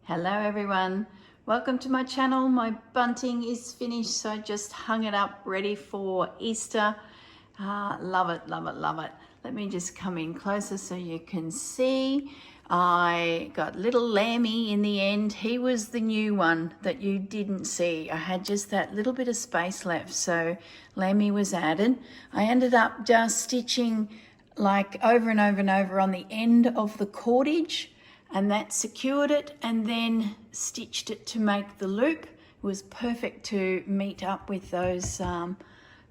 Hello everyone, welcome to my channel. My bunting is finished, so I just hung it up ready for Easter. Love it, love it, love it. Let me just come in closer so you can see. I got little Lammy in the end. He was the new one that you didn't see. I had just that little bit of space left, so Lammy was added. I ended up just stitching like over and over and over on the end of the cordage, and that secured it, and then stitched it to make the loop. It was perfect to meet up with those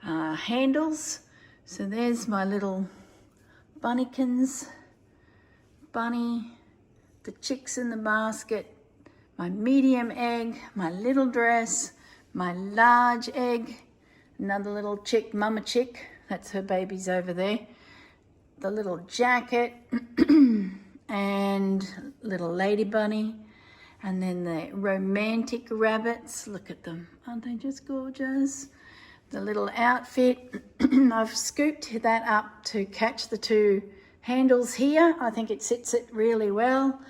handles. So there's my little bunnykins, bunny, the chicks in the basket, my medium egg, my little dress, my large egg, another little chick, mama chick, that's her babies over there, the little jacket, and little lady bunny, and then the romantic rabbits. Look at them, aren't they just gorgeous? The little outfit. I've scooped that up to catch the two handles here. I think it sits it really well.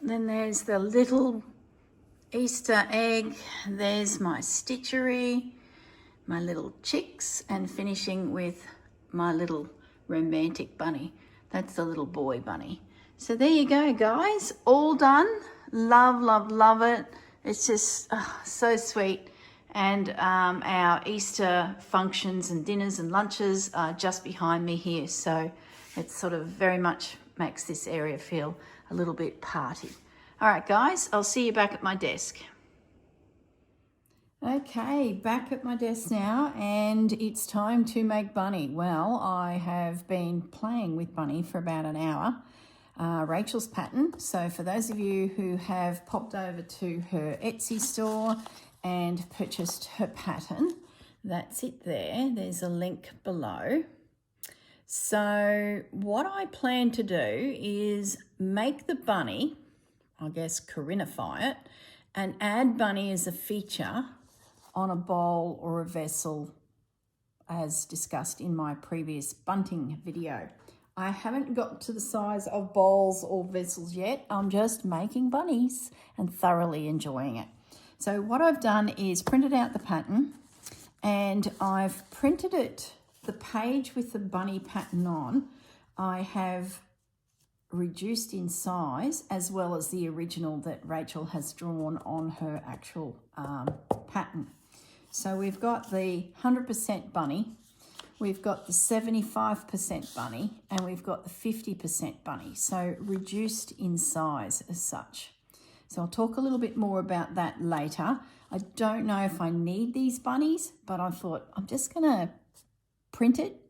Then there's the little Easter egg. There's my stitchery, my little chicks, and finishing with my little romantic bunny. That's the little boy bunny. So there you go, guys, all done. Love, love, love it. It's just so sweet. And our Easter functions and dinners and lunches are just behind me here. So it sort of very much makes this area feel a little bit party. All right, guys, I'll see you back at my desk. Okay, back at my desk now, and it's time to make Bunny. Well, I have been playing with Bunny for about an hour. Rachel's pattern. So for those of you who have popped over to her Etsy store and purchased her pattern, that's it there. There's a link below. So what I plan to do is make the bunny, I guess Corinify it, and add Bunny as a feature on a bowl or a vessel as discussed in my previous bunting video. I haven't got to the size of bowls or vessels yet. I'm just making bunnies and thoroughly enjoying it. So what I've done is printed out the pattern, and I've printed it, the page with the bunny pattern on, I have reduced in size, as well as the original that Rachel has drawn on her actual pattern. So we've got the 100% bunny, we've got the 75% bunny, and we've got the 50% bunny, so reduced in size as such. So I'll talk a little bit more about that later. I don't know if I need these bunnies, but I thought I'm just gonna print it,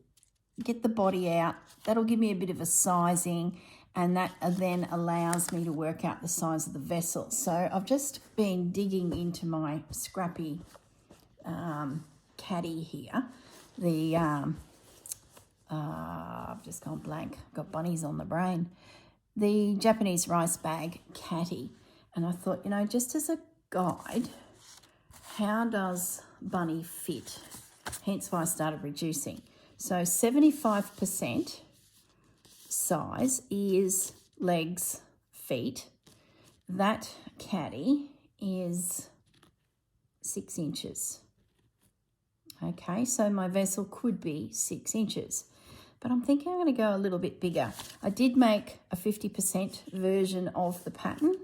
get the body out. That'll give me a bit of a sizing, and that then allows me to work out the size of the vessel. So I've just been digging into my scrappy caddy here. The I've just gone blank. I've got bunnies on the brain. The Japanese rice bag caddy, and I thought, you know, just as a guide, how does bunny fit? Hence why I started reducing. So 75% size, ears, legs, feet. That caddy is 6 inches. Okay, so my vessel could be 6 inches, but I'm thinking I'm going to go a little bit bigger. I did make a 50% version of the pattern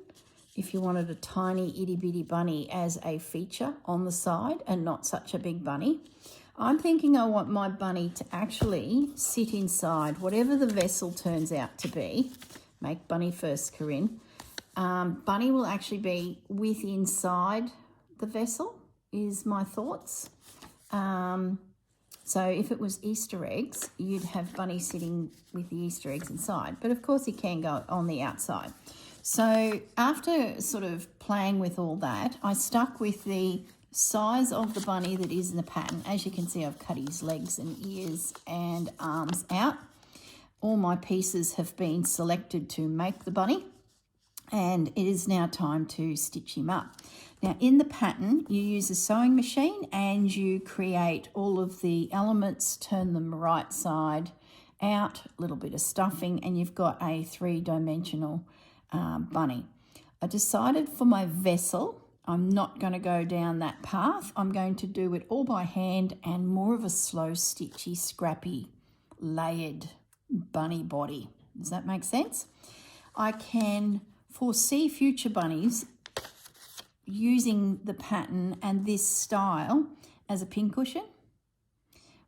if you wanted a tiny itty bitty bunny as a feature on the side and not such a big bunny. I'm thinking I want my bunny to actually sit inside whatever the vessel turns out to be. Make bunny first, Corrine. Bunny will actually be inside the vessel, is my thoughts. So if it was Easter eggs, you'd have bunny sitting with the Easter eggs inside, but of course he can go on the outside. So after sort of playing with all that, I stuck with the size of the bunny that is in the pattern. As you can see, I've cut his legs and ears and arms out. All my pieces have been selected to make the bunny, and it is now time to stitch him up. Now in the pattern, you use a sewing machine and you create all of the elements, turn them right side out, a little bit of stuffing, and you've got a 3-dimensional bunny. I decided for my vessel, I'm not going to go down that path. I'm going to do it all by hand and more of a slow stitchy, scrappy, layered bunny body. Does that make sense? I can foresee future bunnies using the pattern and this style as a pincushion.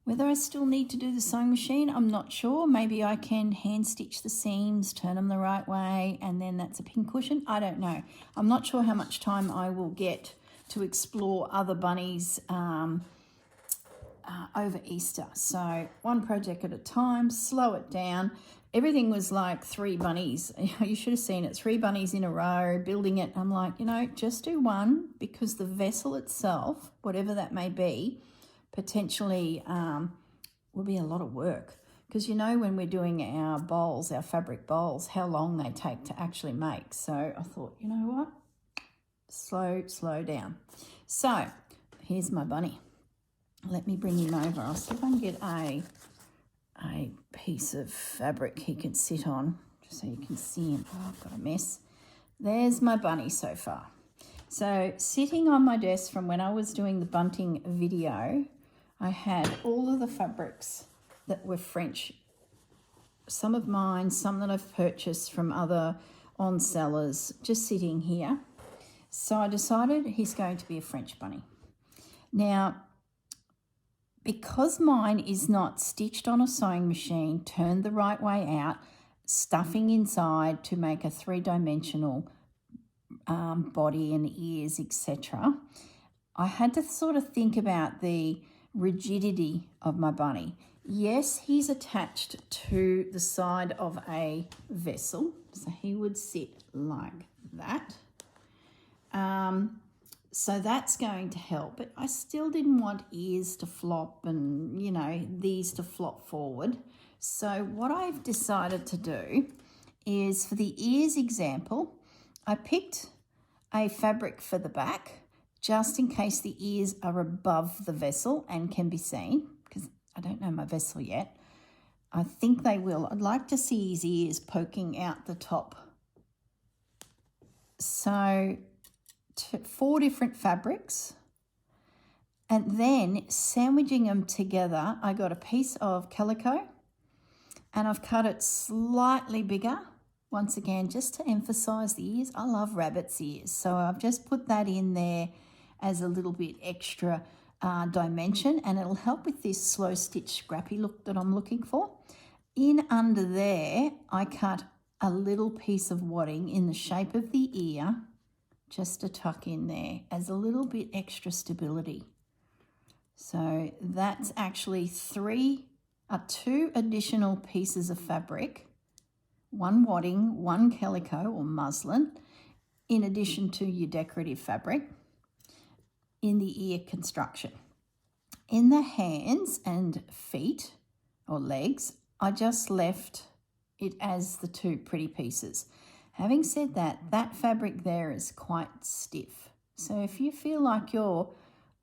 Whether I still need to do the sewing machine, I'm not sure. Maybe I can hand stitch the seams, turn them the right way, and then that's a pincushion. I don't know. I'm not sure how much time I will get to explore other bunnies over Easter. So one project at a time, slow it down. Everything was like 3 bunnies. You should have seen it, 3 bunnies in a row, building it. I'm like, just do one, because the vessel itself, whatever that may be, potentially will be a lot of work. Because when we're doing our bowls, our fabric bowls, how long they take to actually make. So I thought, you know what? Slow down. So here's my bunny. Let me bring him over. I'll see if I can get a piece of fabric he can sit on, just so you can see him. Oh, I've got a mess. There's my bunny so far. So sitting on my desk from when I was doing the bunting video, I had all of the fabrics that were French. Some of mine, some that I've purchased from other on sellers, just sitting here. So I decided he's going to be a French bunny. Now, because mine is not stitched on a sewing machine, turned the right way out, stuffing inside to make a 3-dimensional body and ears, etc., I had to sort of think about the rigidity of my bunny. Yes, he's attached to the side of a vessel, so he would sit like that. So that's going to help, but I still didn't want ears to flop and, these to flop forward. So what I've decided to do is, for the ears example, I picked a fabric for the back, just in case the ears are above the vessel and can be seen, because I don't know my vessel yet. I think they will. I'd like to see his ears poking out the top. So 4 different fabrics, and then sandwiching them together, I got a piece of calico and I've cut it slightly bigger, once again, just to emphasize the ears. I love rabbit's ears, so I've just put that in there as a little bit extra dimension, and it'll help with this slow stitch scrappy look that I'm looking for. In under there, I cut a little piece of wadding in the shape of the ear, just to tuck in there as a little bit extra stability. So that's actually 2 additional pieces of fabric, 1 wadding, 1 calico or muslin, in addition to your decorative fabric in the ear construction. In the hands and feet or legs, I just left it as the 2 pretty pieces. Having said that, that fabric there is quite stiff. So if you feel like your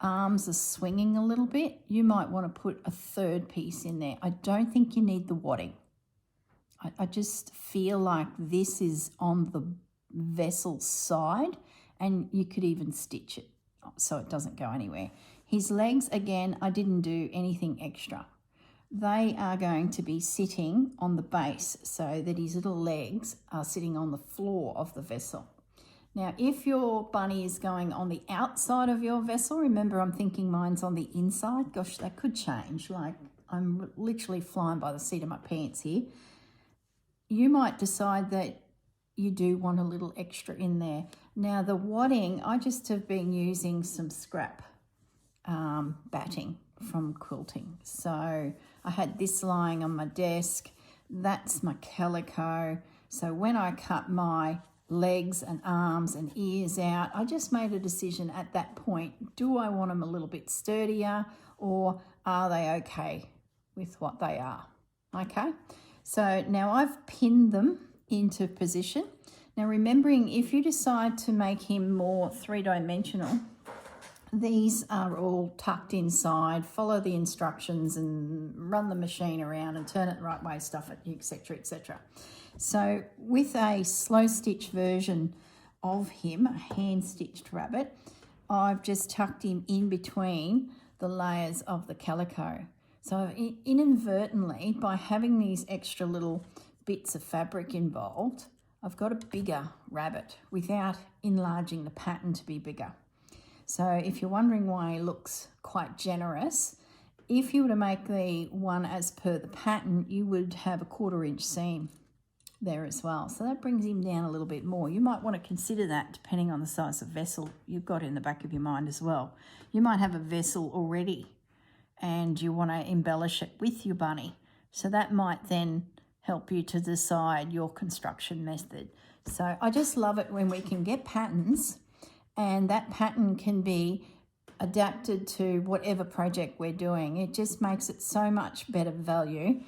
arms are swinging a little bit, you might want to put a 3rd piece in there. I don't think you need the wadding. I just feel like this is on the vessel side, and you could even stitch it so it doesn't go anywhere. His legs, again, I didn't do anything extra. They are going to be sitting on the base so that his little legs are sitting on the floor of the vessel. Now, if your bunny is going on the outside of your vessel, remember I'm thinking mine's on the inside. Gosh, that could change. Like, I'm literally flying by the seat of my pants here. You might decide that you do want a little extra in there. Now, the wadding, I just have been using some scrap batting from quilting. So I had this lying on my desk. That's my calico. So when I cut my legs and arms and ears out, I just made a decision at that point. Do I want them a little bit sturdier, or are they okay with what they are? Okay. So now I've pinned them into position. Now, remembering, if you decide to make him more 3-dimensional, these are all tucked inside. Follow the instructions and run the machine around and turn it the right way, stuff it, etc., etc. So with a slow stitch version of him, a hand-stitched rabbit, I've just tucked him in between the layers of the calico. So inadvertently, by having these extra little bits of fabric involved, I've got a bigger rabbit without enlarging the pattern to be bigger. So if you're wondering why he looks quite generous, if you were to make the one as per the pattern, you would have a 1/4 inch seam there as well. So that brings him down a little bit more. You might want to consider that depending on the size of vessel you've got in the back of your mind as well. You might have a vessel already and you want to embellish it with your bunny. So that might then help you to decide your construction method. So I just love it when we can get patterns and that pattern can be adapted to whatever project we're doing. It just makes it so much better value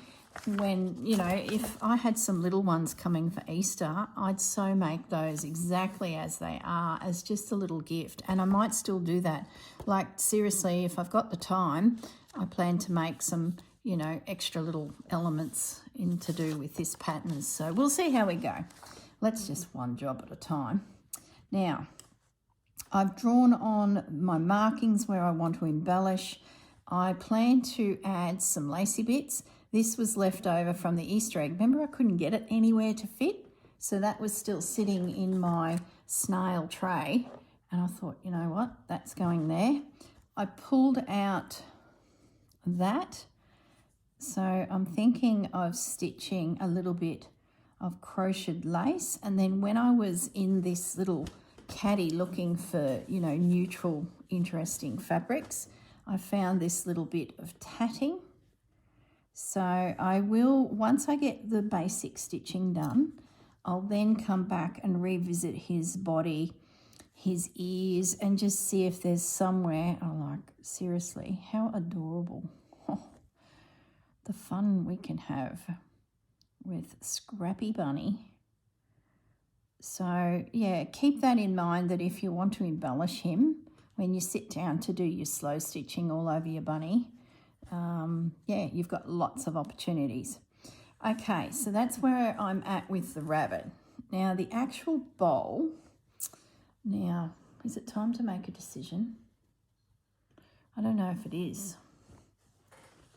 when, you know, if I had some little ones coming for Easter, I'd so make those exactly as they are, as just a little gift. And I might still do that. Like, seriously, if I've got the time, I plan to make some, you know, extra little elements in to do with this pattern. So we'll see how we go. Let's just one job at a time. Now, I've drawn on my markings where I want to embellish. I plan to add some lacy bits. This was left over from the Easter egg. Remember, I couldn't get it anywhere to fit, so that was still sitting in my snail tray. And I thought, you know what, that's going there. I pulled out that. So I'm thinking of stitching a little bit of crocheted lace. And then when I was in this little caddy looking for, you know, neutral, interesting fabrics, I found this little bit of tatting. So I will, once I get the basic stitching done, I'll then come back and revisit his body, his ears, and just see if there's somewhere, oh, like, seriously, how adorable. Oh, the fun we can have with Scrappy Bunny. So, yeah, keep that in mind that if you want to embellish him, when you sit down to do your slow stitching all over your bunny, yeah, you've got lots of opportunities. Okay, so that's where I'm at with the rabbit. Now, the actual bowl. Now, is it time to make a decision? I don't know if it is.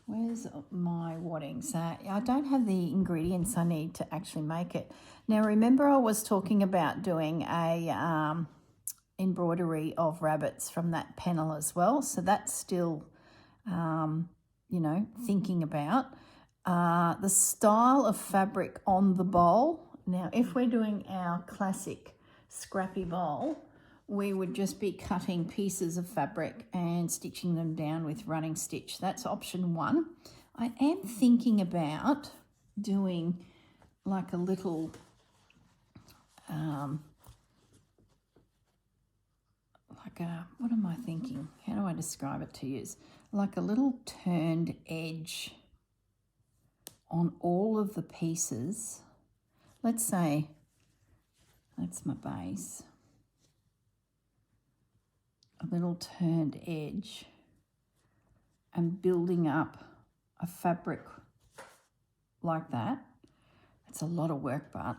Where's my wadding? So I don't have the ingredients I need to actually make it. Now, remember I was talking about doing a embroidery of rabbits from that panel as well. So that's still, you know, thinking about. The style of fabric on the bowl. Now, if we're doing our classic scrappy bowl, we would just be cutting pieces of fabric and stitching them down with running stitch. That's option 1. I am thinking about doing like a little, what am I thinking? How do I describe it to you? Like a little turned edge on all of the pieces. Let's say that's my base. A little turned edge and building up a fabric like that. It's a lot of work, but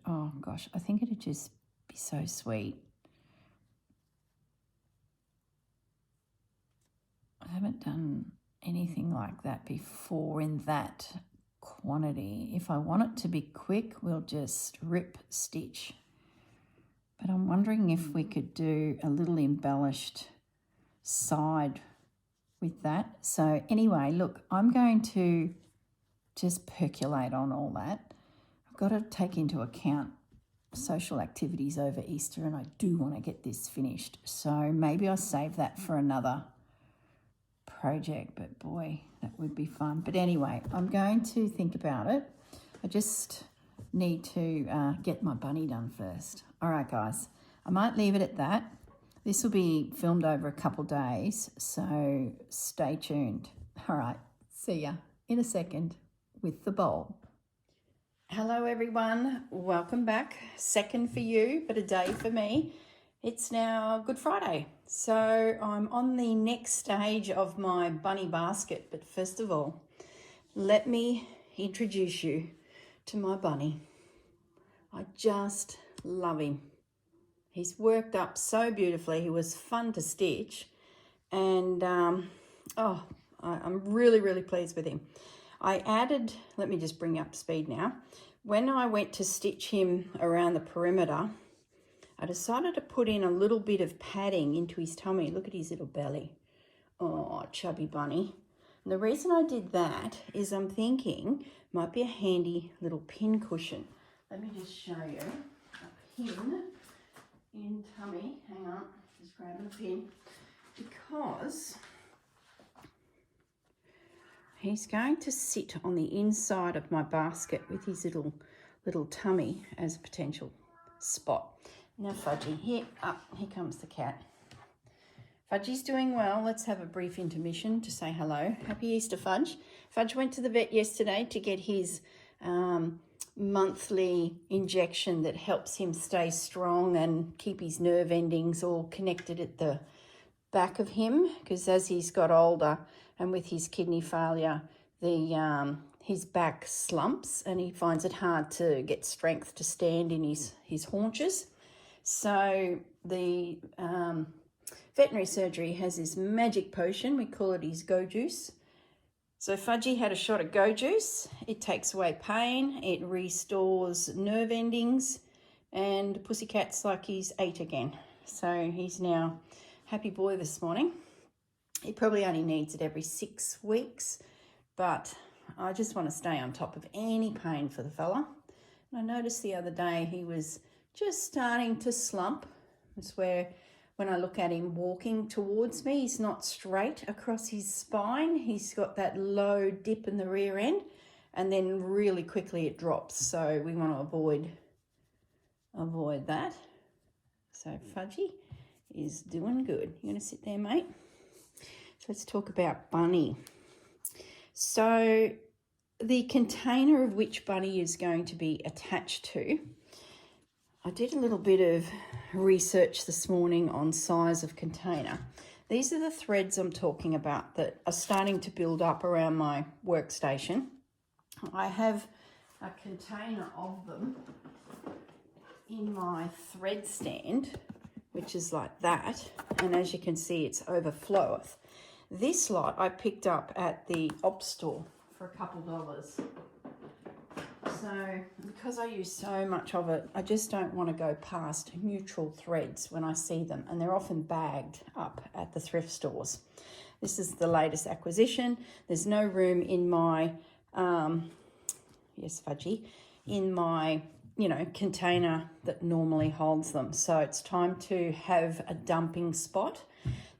oh gosh, I think it'd just be so sweet. I haven't done anything like that before in that quantity. If I want it to be quick, we'll just rip stitch. But I'm wondering if we could do a little embellished side with that. So anyway, look, I'm going to just percolate on all that. I've got to take into account social activities over Easter, and I do want to get this finished. So maybe I'll save that for another project, but boy, that would be fun. But anyway, I'm going to think about it. I just need to get my bunny done first. All right, guys, I might leave it at that. This will be filmed over a couple days, so stay tuned. All right, see ya in a second with the bowl. Hello, everyone. Welcome back. Second for you, but a day for me. It's now Good Friday, so I'm on the next stage of my bunny basket. But first of all, let me introduce you to my bunny. I just love him. He's worked up so beautifully. He was fun to stitch. And, I'm really, really pleased with him. I added, let me just bring up speed now. When I went to stitch him around the perimeter, I decided to put in a little bit of padding into his tummy. Look at his little belly. Oh, chubby bunny. And the reason I did that is I'm thinking might be a handy little pin cushion. Let me just show you a pin in tummy. Hang on, just grabbing a pin. Because he's going to sit on the inside of my basket with his little tummy as a potential spot. Now Fudgy, here comes the cat. Fudgy's doing well. Let's have a brief intermission to say hello. Happy Easter, Fudge. Fudge went to the vet yesterday to get his monthly injection that helps him stay strong and keep his nerve endings all connected at the back of him, because as he's got older and with his kidney failure, his back slumps and he finds it hard to get strength to stand in his haunches. So the veterinary surgery has this magic potion. We call it his Go Juice. So Fudgy had a shot of Go Juice. It takes away pain, it restores nerve endings, and Pussycat's like he's 8 again. So he's now happy boy this morning. He probably only needs it every 6 weeks, but I just want to stay on top of any pain for the fella. And I noticed the other day he was just starting to slump. It's where when I look at him walking towards me, he's not straight across his spine. He's got that low dip in the rear end, and then really quickly it drops. So we want to avoid that. So Fudgy is doing good. You want to sit there, mate? So let's talk about Bunny. So the container of which Bunny is going to be attached to, I did a little bit of research this morning on size of container. These are the threads I'm talking about that are starting to build up around my workstation. I have a container of them in my thread stand, which is like that, and as you can see, it's overfloweth. This lot I picked up at the op store for a couple dollars. So because I use so much of it, I just don't want to go past neutral threads when I see them, and they're often bagged up at the thrift stores. This is the latest acquisition. There's no room in my, yes, Fudgy, in my container that normally holds them. So it's time to have a dumping spot.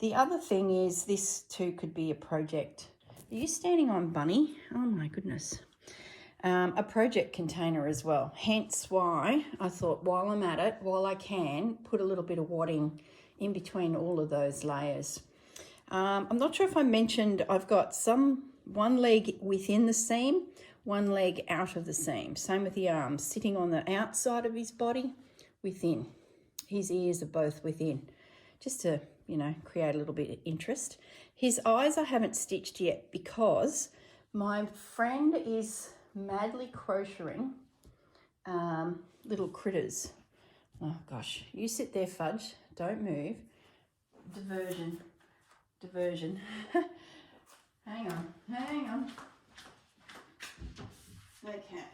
The other thing is this too could be a project. Are you standing on Bunny? Oh my goodness. A project container as well. Hence why I thought while I'm at it, while I can, put a little bit of wadding in between all of those layers. I'm not sure if I mentioned I've got one leg within the seam, one leg out of the seam. Same with the arms, sitting on the outside of his body, within. His ears are both within, just to, create a little bit of interest. His eyes I haven't stitched yet because my friend is madly crocheting little critters. Oh gosh, you sit there, Fudge, don't move. Diversion. Hang on. Okay,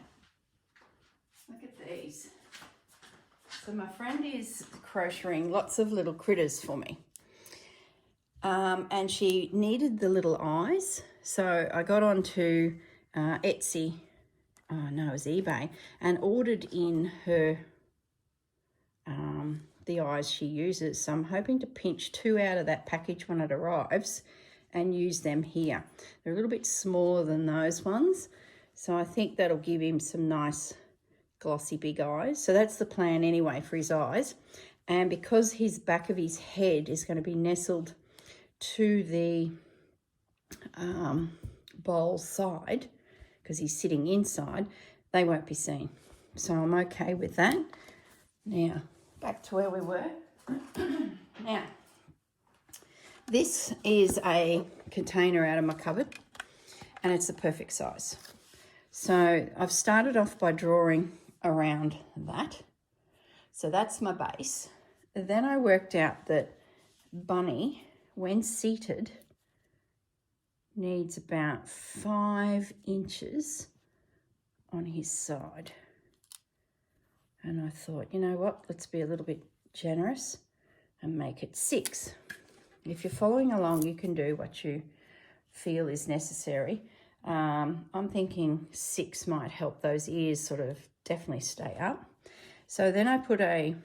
look at these. So my friend is crocheting lots of little critters for me. And she needed the little eyes. So I got onto Etsy, it was eBay, and ordered in her the eyes she uses. So I'm hoping to pinch 2 out of that package when it arrives and use them here. They're a little bit smaller than those ones, so I think that'll give him some nice glossy big eyes. So that's the plan anyway for his eyes. And because his back of his head is going to be nestled to the bowl side, because he's sitting inside, they won't be seen. So I'm okay with that. Now, back to where we were. Now, this is a container out of my cupboard, and it's the perfect size. So I've started off by drawing around that. So that's my base. then I worked out that Bunny, when seated, needs about 5 inches on his side. And I thought, you know what, let's be a little bit generous and make it 6. If you're following along, you can do what you feel is necessary. I'm thinking 6 might help those ears sort of definitely stay up. So then I put a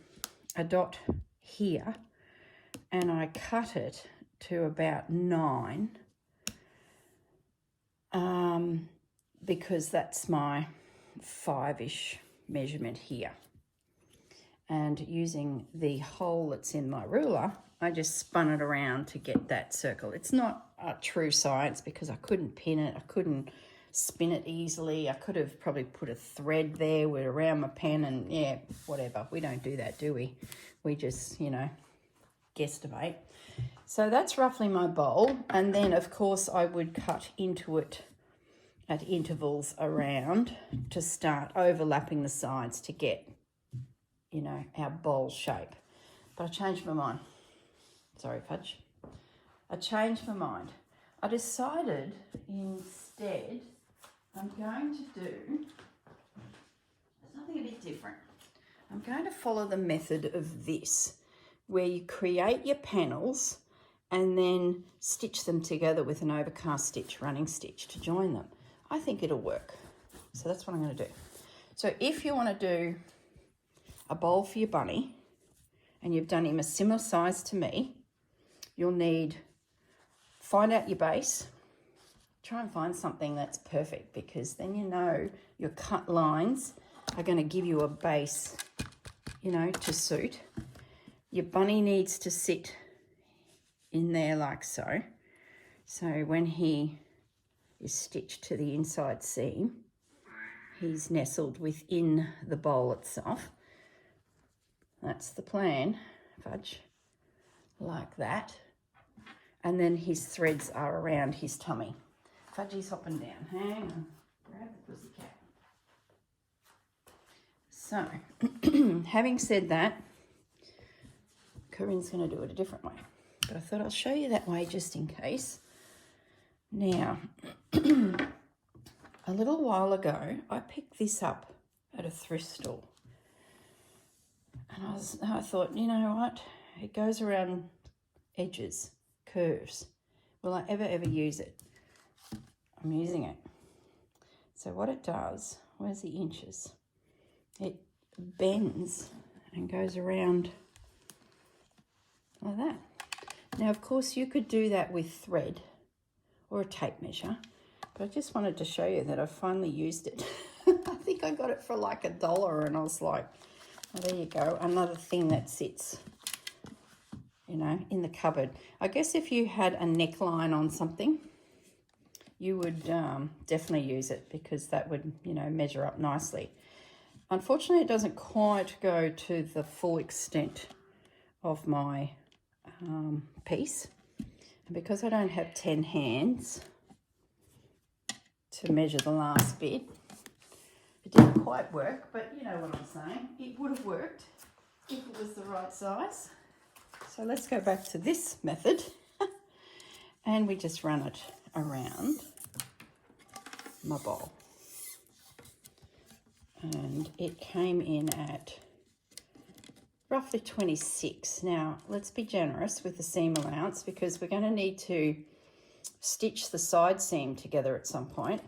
dot here and I cut it to about 9 because that's my 5-ish measurement here. And using the hole that's in my ruler, I just spun it around to get that circle. It's not a true science because I couldn't pin it. I couldn't spin it easily. I could have probably put a thread there with around my pen and yeah, whatever. We don't do that, do we? We just, you know, guesstimate. So that's roughly my bowl. And then, of course, I would cut into it at intervals around to start overlapping the sides to get, you know, our bowl shape. But I changed my mind. Sorry, Fudge. I changed my mind. I decided instead I'm going to do something a bit different. I'm going to follow the method of this, where you create your panels and then stitch them together with an overcast stitch, running stitch to join them. I think it'll work. So that's what I'm going to do. So if you want to do a bowl for your bunny and you've done him a similar size to me, you'll need, find out your base, try and find something that's perfect because then you know your cut lines are going to give you a base, you know, to suit. Your bunny needs to sit in there like so. So when he is stitched to the inside seam, he's nestled within the bowl itself. That's the plan, Fudge, like that. And then his threads are around his tummy. Fudgy's hopping down. Hang on, grab the pussycat. So, having said that, Corrine's going to do it a different way. But I thought I'll show you that way just in case. Now, a little while ago, I picked this up at a thrift store. And I thought, you know what? It goes around edges, curves. Will I ever use it? I'm using it. So what it does, where's the inches? It bends and goes around like that. Now, of course, you could do that with thread or a tape measure, but I just wanted to show you that I finally used it. I think I got it for like $1 and I was like, oh, there you go, another thing that sits, you know, in the cupboard. I guess if you had a neckline on something, you would definitely use it because that would, you know, measure up nicely. Unfortunately, it doesn't quite go to the full extent of my piece. And because I don't have 10 hands to measure the last bit, it didn't quite work, but you know what I'm saying. It would have worked if it was the right size. So let's go back to this method and we just run it around my bowl. And it came in at roughly 26. Now, let's be generous with the seam allowance because we're going to need to stitch the side seam together at some point.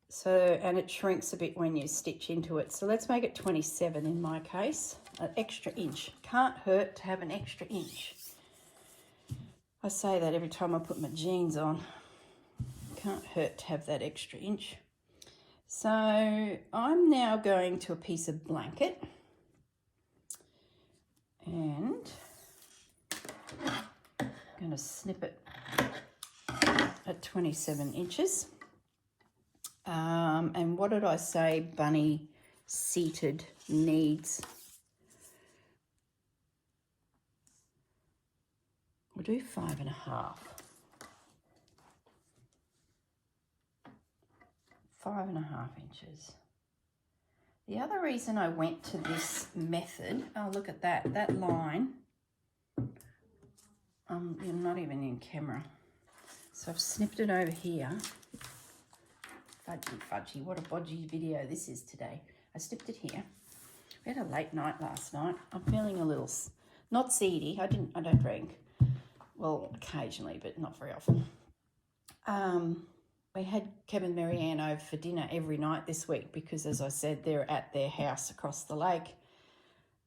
So, and it shrinks a bit when you stitch into it. So let's make it 27 in my case, an extra inch. Can't hurt to have an extra inch. I say that every time I put my jeans on. Can't hurt to have that extra inch. So I'm now going to a piece of blanket and I'm going to snip it at 27 inches. And what did I say Bunny seated needs? We'll do 5.5. 5.5 inches. The other reason I went to this method, oh, look at that, that line. You're not even in camera. So I've snipped it over here. Fudgy, what a bodgy video this is today. I snipped it here. We had a late night last night. I'm feeling a little, not seedy. I don't drink. Well, occasionally, but not very often. We had Kevin and Marianne over for dinner every night this week because, as I said, they're at their house across the lake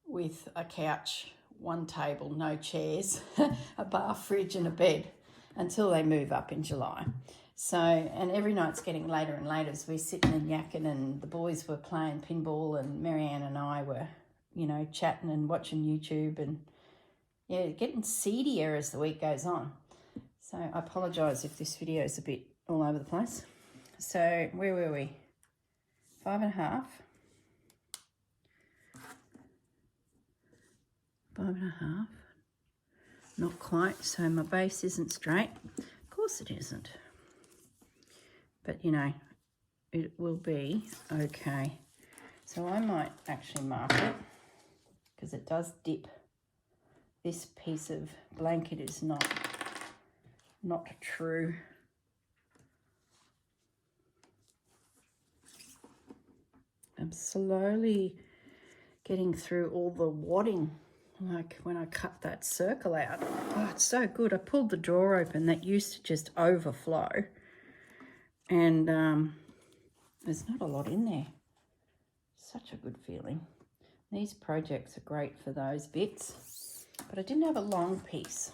with a couch, one table, no chairs, a bar, fridge and a bed until they move up in July. So, and every night's getting later and later as we're sitting and yakking, and the boys were playing pinball and Marianne and I were, you know, chatting and watching YouTube, and yeah, getting seedier as the week goes on. So I apologise if this video is a bit all over the place. So where were we? 5.5. 5.5. Not quite, so my base isn't straight. Of course it isn't. But you know, it will be okay. So I might actually mark it because it does dip. This piece of blanket is not true. I'm slowly getting through all the wadding, like when I cut that circle out. Oh, it's so good. I pulled the drawer open. That used to just overflow. And there's not a lot in there. Such a good feeling. These projects are great for those bits. But I didn't have a long piece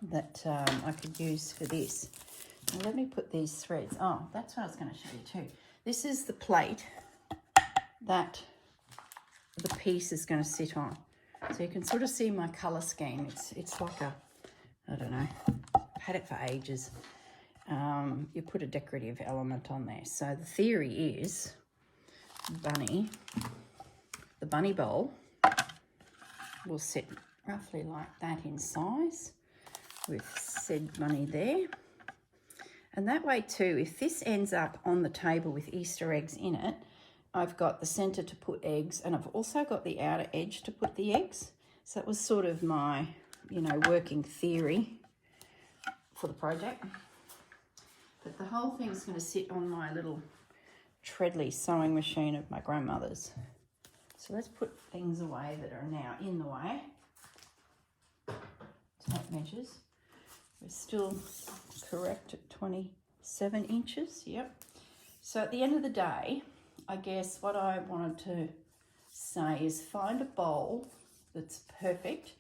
that I could use for this. Now let me put these threads. Oh, that's what I was going to show you too. This is the plate that the piece is going to sit on. So you can sort of see my colour scheme. It's like a, I don't know, I've had it for ages. You put a decorative element on there. So the theory is the bunny bowl will sit roughly like that in size with said bunny there. And that way too, if this ends up on the table with Easter eggs in it, I've got the centre to put eggs, and I've also got the outer edge to put the eggs. So that was sort of my, you know, working theory for the project. But the whole thing's going to sit on my little Treadly sewing machine of my grandmother's. So let's put things away that are now in the way. Tape measures. We're still correct at 27 inches. Yep. So at the end of the day, I guess what I wanted to say is find a bowl that's perfect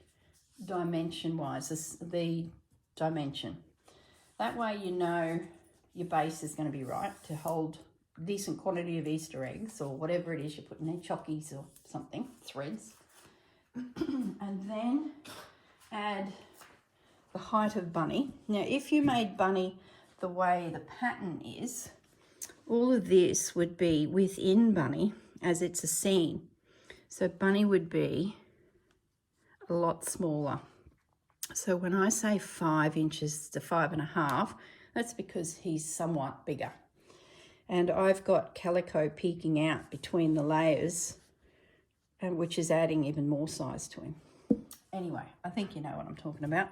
dimension-wise, the dimension. That way you know your base is going to be right to hold a decent quantity of Easter eggs or whatever it is you're putting there, chockies or something, threads. And then add the height of bunny. Now, if you made bunny the way the pattern is, all of this would be within bunny as it's a seam. So bunny would be a lot smaller. So when I say 5 inches to 5.5, that's because he's somewhat bigger. And I've got calico peeking out between the layers, and which is adding even more size to him. Anyway, I think you know what I'm talking about.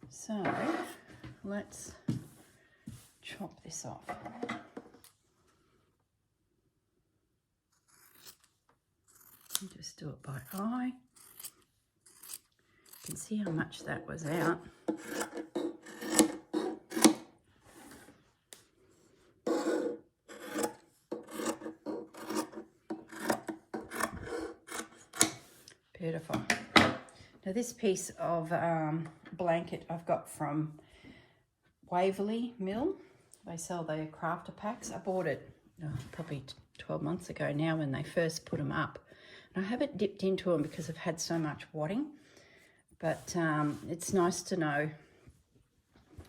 So let's chop this off. Just do it by eye. You can see how much that was out. Beautiful. Now this piece of blanket I've got from Waverley Mill. They sell their crafter packs. I bought it probably 12 months ago now when they first put them up. And I haven't dipped into them because I've had so much wadding. But it's nice to know.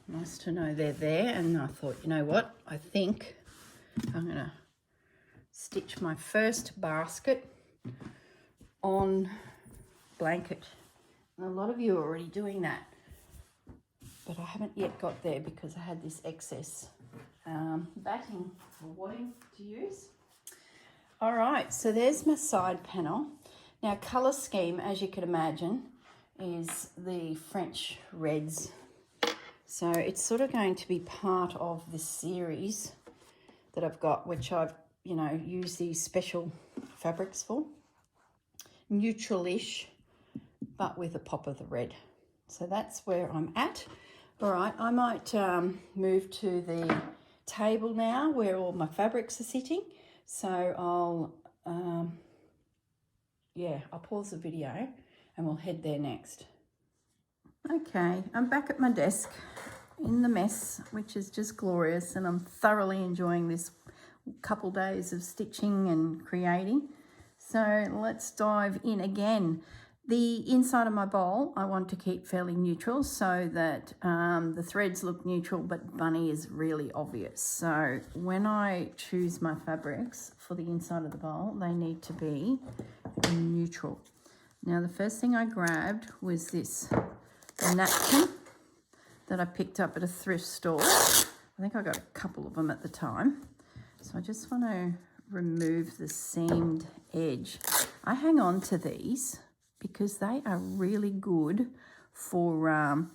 Nice to know they're there. And I thought, you know what? I think I'm going to stitch my first basket on blanket. And a lot of you are already doing that, but I haven't yet got there because I had this excess batting or wadding to use. All right, so there's my side panel. Now, colour scheme, as you can imagine, is the French reds. So it's sort of going to be part of this series that I've got, which I've, used these special fabrics for. Neutral-ish, but with a pop of the red. So that's where I'm at. All right, I might move to the table now where all my fabrics are sitting. So I'll pause the video and we'll head there next. Okay, I'm back at my desk in the mess, which is just glorious, and I'm thoroughly enjoying this couple days of stitching and creating. So let's dive in again. The inside of my bowl I want to keep fairly neutral so that the threads look neutral, but bunny is really obvious. So when I choose my fabrics for the inside of the bowl, they need to be neutral. Now, the first thing I grabbed was this napkin that I picked up at a thrift store. I think I got a couple of them at the time. So I just want to remove the seamed edge. I hang on to these because they are really good for,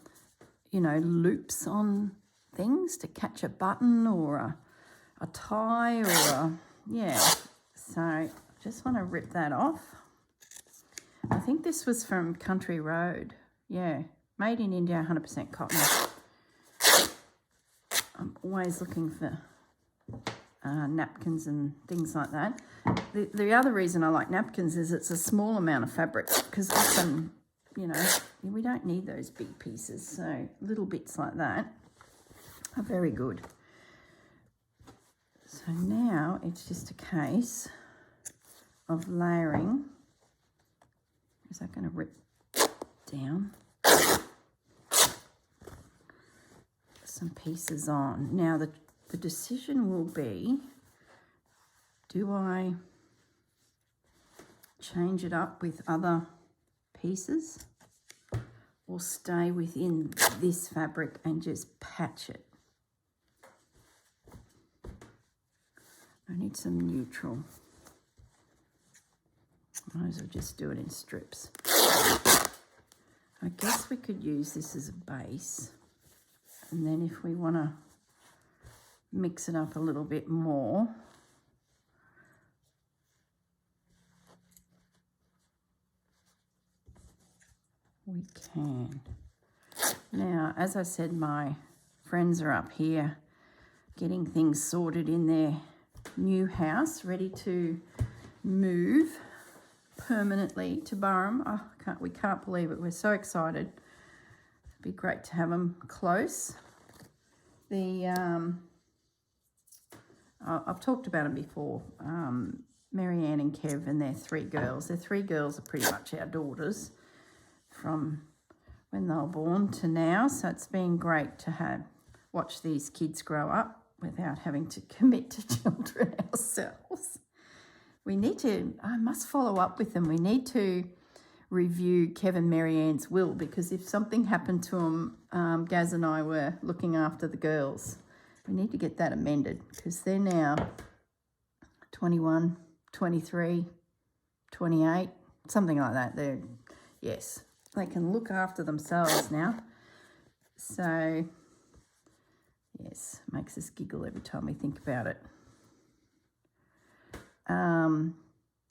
loops on things to catch a button or a tie or So I just want to rip that off. I think this was from Country Road. Yeah, made in India, 100% cotton. I'm always looking for napkins and things like that. The other reason I like napkins is it's a small amount of fabric, because often, we don't need those big pieces. So little bits like that are very good. So now it's just a case of layering. Is that going to rip down? Some pieces on. Now the decision will be, do I change it up with other pieces or stay within this fabric and just patch it? I need some neutral. Might as well just do it in strips. I guess we could use this as a base, and then if we want to mix it up a little bit more, we can. Now, as I said, my friends are up here getting things sorted in their new house, ready to move permanently to Burrum. We can't believe it. We're so excited. It'd be great to have them close. I've talked about them before. Marianne and Kev and their three girls. Their three girls are pretty much our daughters from when they were born to now. So it's been great to watch these kids grow up without having to commit to children ourselves. I must follow up with them. We need to review Kev and Marianne's will, because if something happened to them, Gaz and I were looking after the girls. We need to get that amended, because they're now 21, 23, 28, something like that. They can look after themselves now. So, yes, makes us giggle every time we think about it.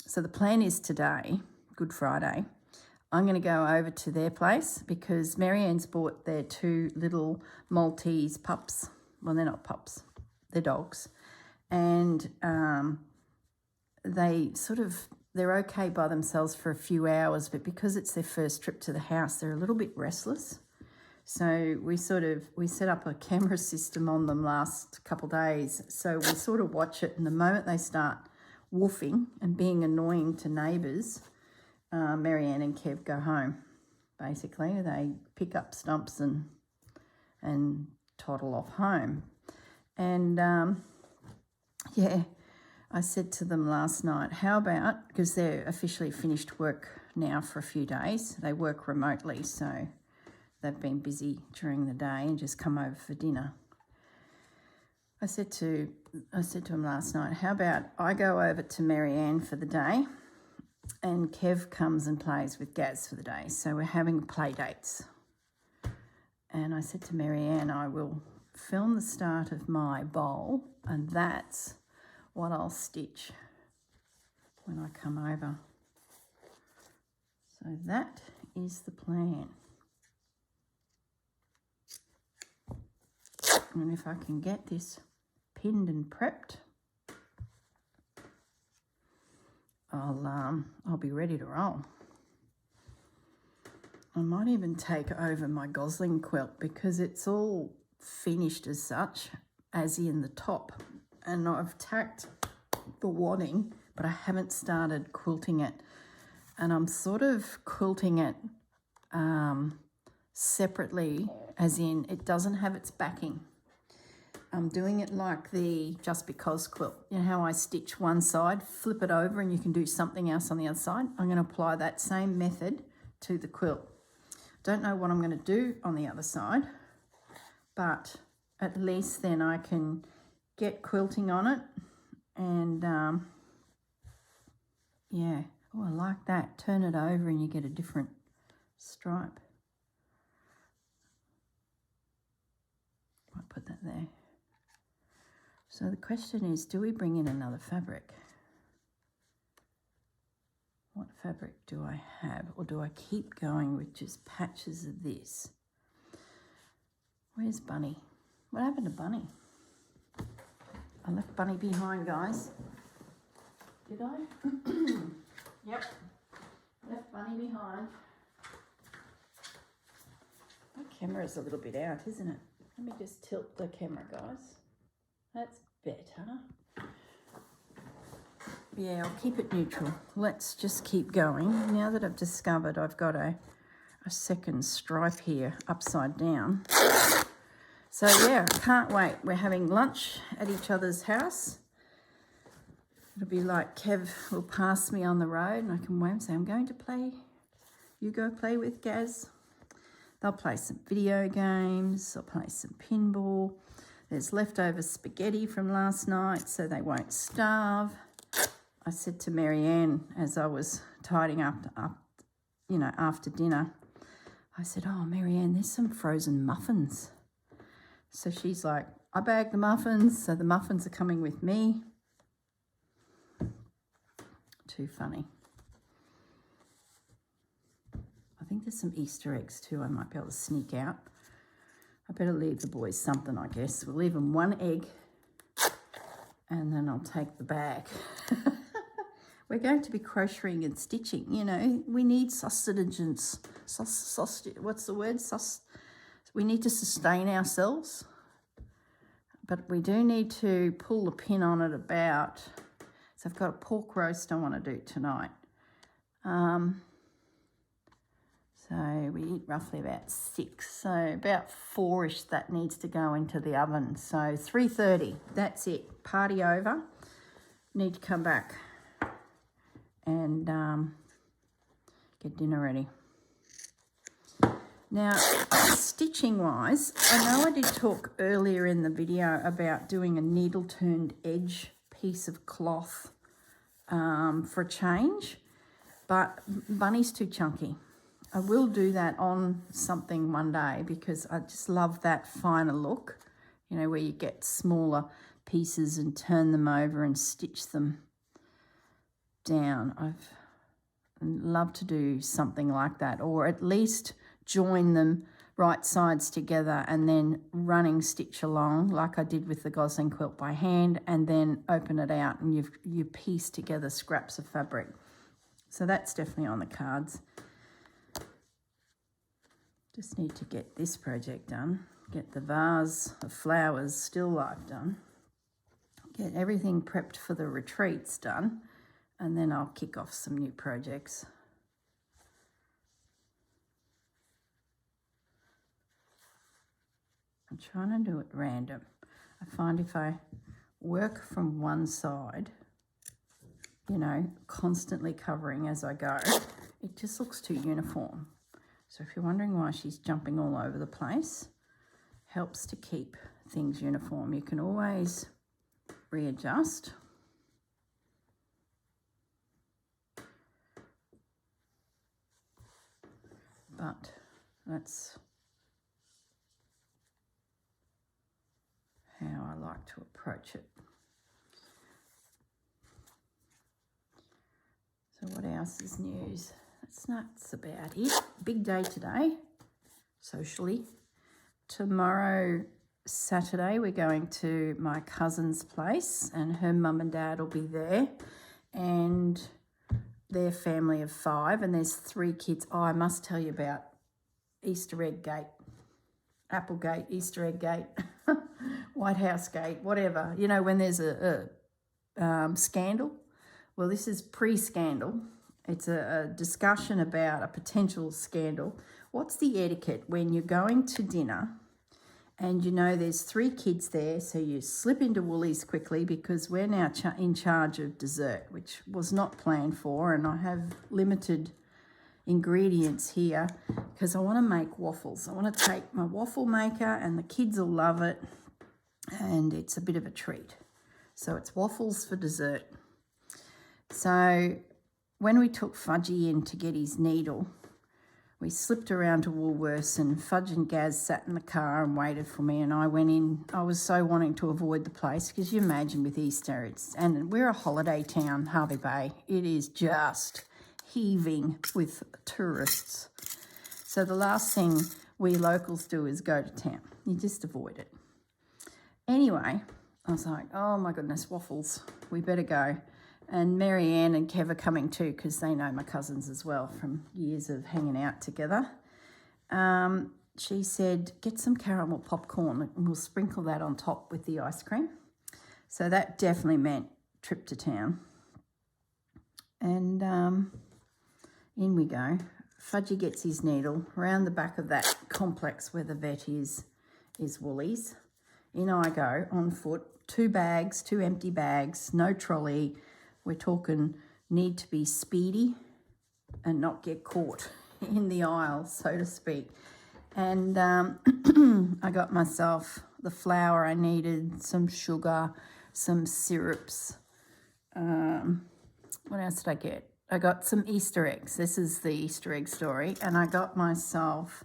So the plan is today, Good Friday, I'm going to go over to their place because Marianne's bought their two little Maltese pups. Well, they're not pups, they're dogs. And they're okay by themselves for a few hours, but because it's their first trip to the house, they're a little bit restless. So we set up a camera system on them last couple of days. So we sort of watch it, and the moment they start woofing and being annoying to neighbours, Marianne and Kev go home. Basically, they pick up stumps and toddle off home. And I said to them last night, how about, because they're officially finished work now for a few days, they work remotely, so they've been busy during the day and just come over for dinner. I said to him last night, how about I go over to Marianne for the day and Kev comes and plays with Gaz for the day. So we're having play dates. And I said to Marianne, I will film the start of my bowl and that's what I'll stitch when I come over. So that is the plan. And if I can get this pinned and prepped, I'll be ready to roll. I might even take over my Gosling quilt because it's all finished as such, as in the top. And I've tacked the wadding, but I haven't started quilting it. And I'm sort of quilting it separately, as in it doesn't have its backing. I'm doing it like the Just Because quilt. You know how I stitch one side, flip it over, and you can do something else on the other side? I'm going to apply that same method to the quilt. Don't know what I'm going to do on the other side, but at least then I can get quilting on it. And yeah, oh, I like that. Turn it over and you get a different stripe. Might put that there. So the question is, do we bring in another fabric? What fabric do I have? Or do I keep going with just patches of this? Where's Bunny? What happened to Bunny? I left Bunny behind, guys. Did I? Yep. Left Bunny behind. My camera's a little bit out, isn't it? Let me just tilt the camera, guys. That's better. Yeah, I'll keep it neutral. Let's just keep going. Now that I've discovered I've got a second stripe here upside down. So yeah, can't wait. We're having lunch at each other's house. It'll be like Kev will pass me on the road and I can wave and say, I'm going to play. You go play with Gaz. They'll play some video games. They'll play some pinball. There's leftover spaghetti from last night, so they won't starve. I said to Marianne as I was tidying up, you know, after dinner, I said, oh, Marianne, there's some frozen muffins. So she's like, I bagged the muffins, so the muffins are coming with me. Too funny. I think there's some Easter eggs too I might be able to sneak out. I better leave the boys something, I guess. We'll leave them one egg and then I'll take the bag. We're going to be crocheting and stitching, you know. We need sustenance. What's the word? We need to sustain ourselves. But we do need to pull the pin on it about... So I've got a pork roast I want to do tonight. So we eat roughly about 6. So about 4-ish that needs to go into the oven. So 3:30, that's it. Party over. Need to come back and get dinner ready. Now, stitching wise, I know I did talk earlier in the video about doing a needle turned edge piece of cloth for a change, but Bunny's too chunky. I will do that on something one day because I just love that finer look, you know, where you get smaller pieces and turn them over and stitch them down. I've loved to do something like that, or at least join them right sides together and then running stitch along like I did with the Gosling quilt by hand, and then open it out and you piece together scraps of fabric. So that's definitely on the cards. Just need to get this project done, get the vase of flowers still life done, get everything prepped for the retreats done, and then I'll kick off some new projects. I'm trying to do it random. I find if I work from one side, you know, constantly covering as I go, it just looks too uniform. So if you're wondering why she's jumping all over the place, helps to keep things uniform. You can always readjust. But that's how I like to approach it. So what else is news? That's about it. Big day today, socially. Tomorrow, Saturday, we're going to my cousin's place and her mum and dad will be there and their family of 5 and there's 3 kids. Oh, I must tell you about Easter egg gate, Applegate, Easter egg gate, White House gate, whatever. You know, when there's a scandal. Well, this is pre-scandal. It's a discussion about a potential scandal. What's the etiquette when you're going to dinner and you know there's 3 kids there, so you slip into Woolies quickly because we're now in charge of dessert, which was not planned for, and I have limited ingredients here because I want to make waffles. I want to take my waffle maker and the kids will love it and it's a bit of a treat. So it's waffles for dessert. So when we took Fudgy in to get his needle, we slipped around to Woolworths and Fudge and Gaz sat in the car and waited for me and I went in. I was so wanting to avoid the place because you imagine with Easter, and we're a holiday town, Harvey Bay. It is just heaving with tourists. So the last thing we locals do is go to town. You just avoid it. Anyway, I was like, oh my goodness, waffles, we better go. And Marianne and Kev are coming too because they know my cousins as well from years of hanging out together. She said, get some caramel popcorn and we'll sprinkle that on top with the ice cream. So that definitely meant trip to town. And in we go. Fudgy gets his needle. Around the back of that complex where the vet is Woolies. In I go on foot. 2 bags, 2 empty bags, no trolley. We're talking need to be speedy and not get caught in the aisle, so to speak. And I got myself the flour I needed, some sugar, some syrups. What else did I get? I got some Easter eggs. This is the Easter egg story. And I got myself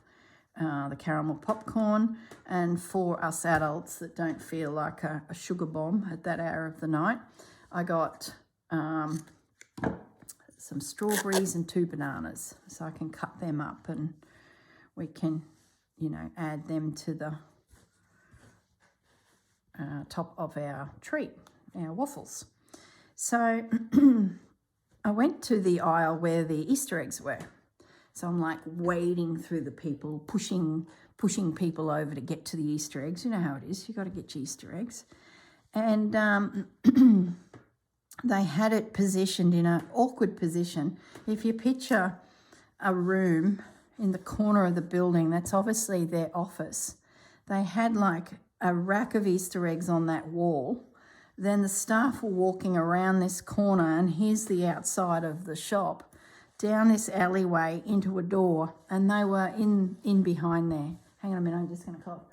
the caramel popcorn, and for us adults that don't feel like a sugar bomb at that hour of the night, I got some strawberries and 2 bananas, so I can cut them up and we can, you know, add them to the top of our treat, our waffles. So I went to the aisle where the Easter eggs were. So I'm like wading through the people, pushing people over to get to the Easter eggs. You know how it is. You got to get your Easter eggs. And they had it positioned in an awkward position. If you picture a room in the corner of the building, that's obviously their office. They had like a rack of Easter eggs on that wall. Then the staff were walking around this corner, and here's the outside of the shop, down this alleyway into a door, and they were in behind there. Hang on a minute, I'm just going to cough.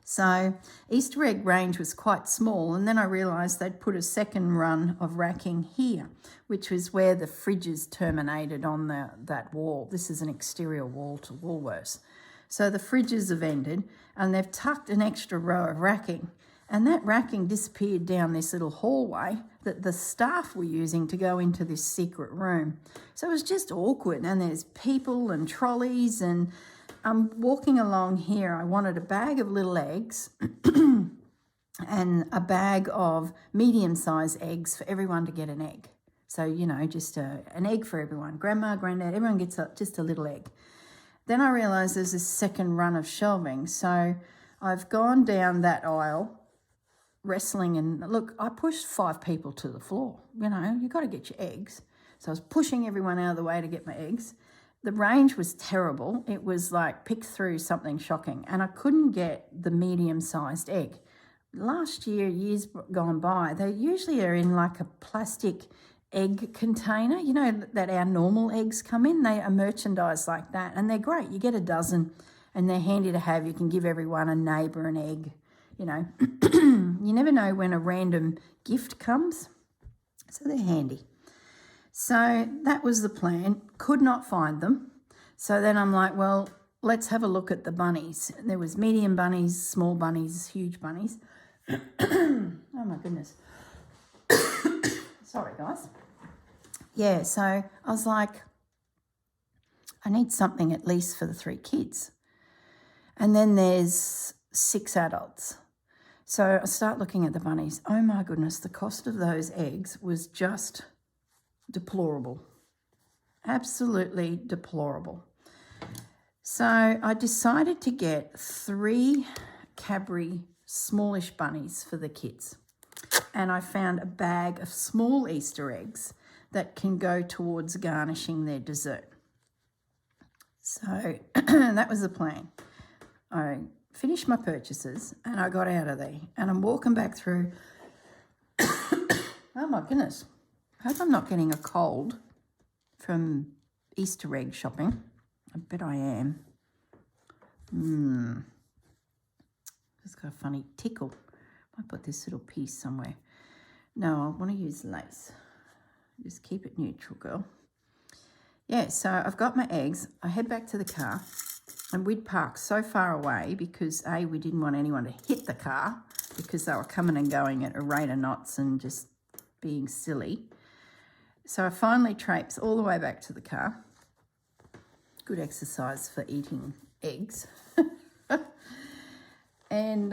So Easter egg range was quite small, and then I realised they'd put a second run of racking here, which was where the fridges terminated on that wall. This is an exterior wall to Woolworths. So the fridges have ended, and they've tucked an extra row of racking, and that racking disappeared down this little hallway that the staff were using to go into this secret room. So it was just awkward, and there's people and trolleys, and I'm walking along here. I wanted a bag of little eggs and a bag of medium-sized eggs for everyone to get an egg. So, you know, just an egg for everyone. Grandma, granddad, everyone gets just a little egg. Then I realised there's this second run of shelving. So I've gone down that aisle wrestling, and look, I pushed 5 people to the floor. You know, you got to get your eggs. So I was pushing everyone out of the way to get my eggs. The range was terrible. It was like pick through something shocking, and I couldn't get the medium-sized egg. Last year, years gone by, they usually are in like a plastic egg container, you know, that our normal eggs come in. They are merchandised like that, and they're great. You get a dozen and they're handy to have. You can give everyone, a neighbour, an egg, you know. You never know when a random gift comes, so they're handy. So that was the plan. Could not find them. So then I'm like, well, let's have a look at the bunnies. There was medium bunnies, small bunnies, huge bunnies. Oh my goodness. Sorry, guys. Yeah, so I was like, I need something at least for the 3 kids. And then there's 6 adults. So I start looking at the bunnies. Oh my goodness, the cost of those eggs was just deplorable. Absolutely deplorable. So I decided to get 3 Cadbury smallish bunnies for the kids. And I found a bag of small Easter eggs that can go towards garnishing their dessert. So that was the plan. I finished my purchases and I got out of there, and I'm walking back through. Oh my goodness. I hope I'm not getting a cold from Easter egg shopping. I bet I am. It's got a funny tickle. Might put this little piece somewhere. No, I want to use lace. Just keep it neutral, girl. Yeah, so I've got my eggs. I head back to the car, and we'd parked so far away because, A, we didn't want anyone to hit the car because they were coming and going at a rate of knots and just being silly. So I finally traipsed all the way back to the car. Good exercise for eating eggs. And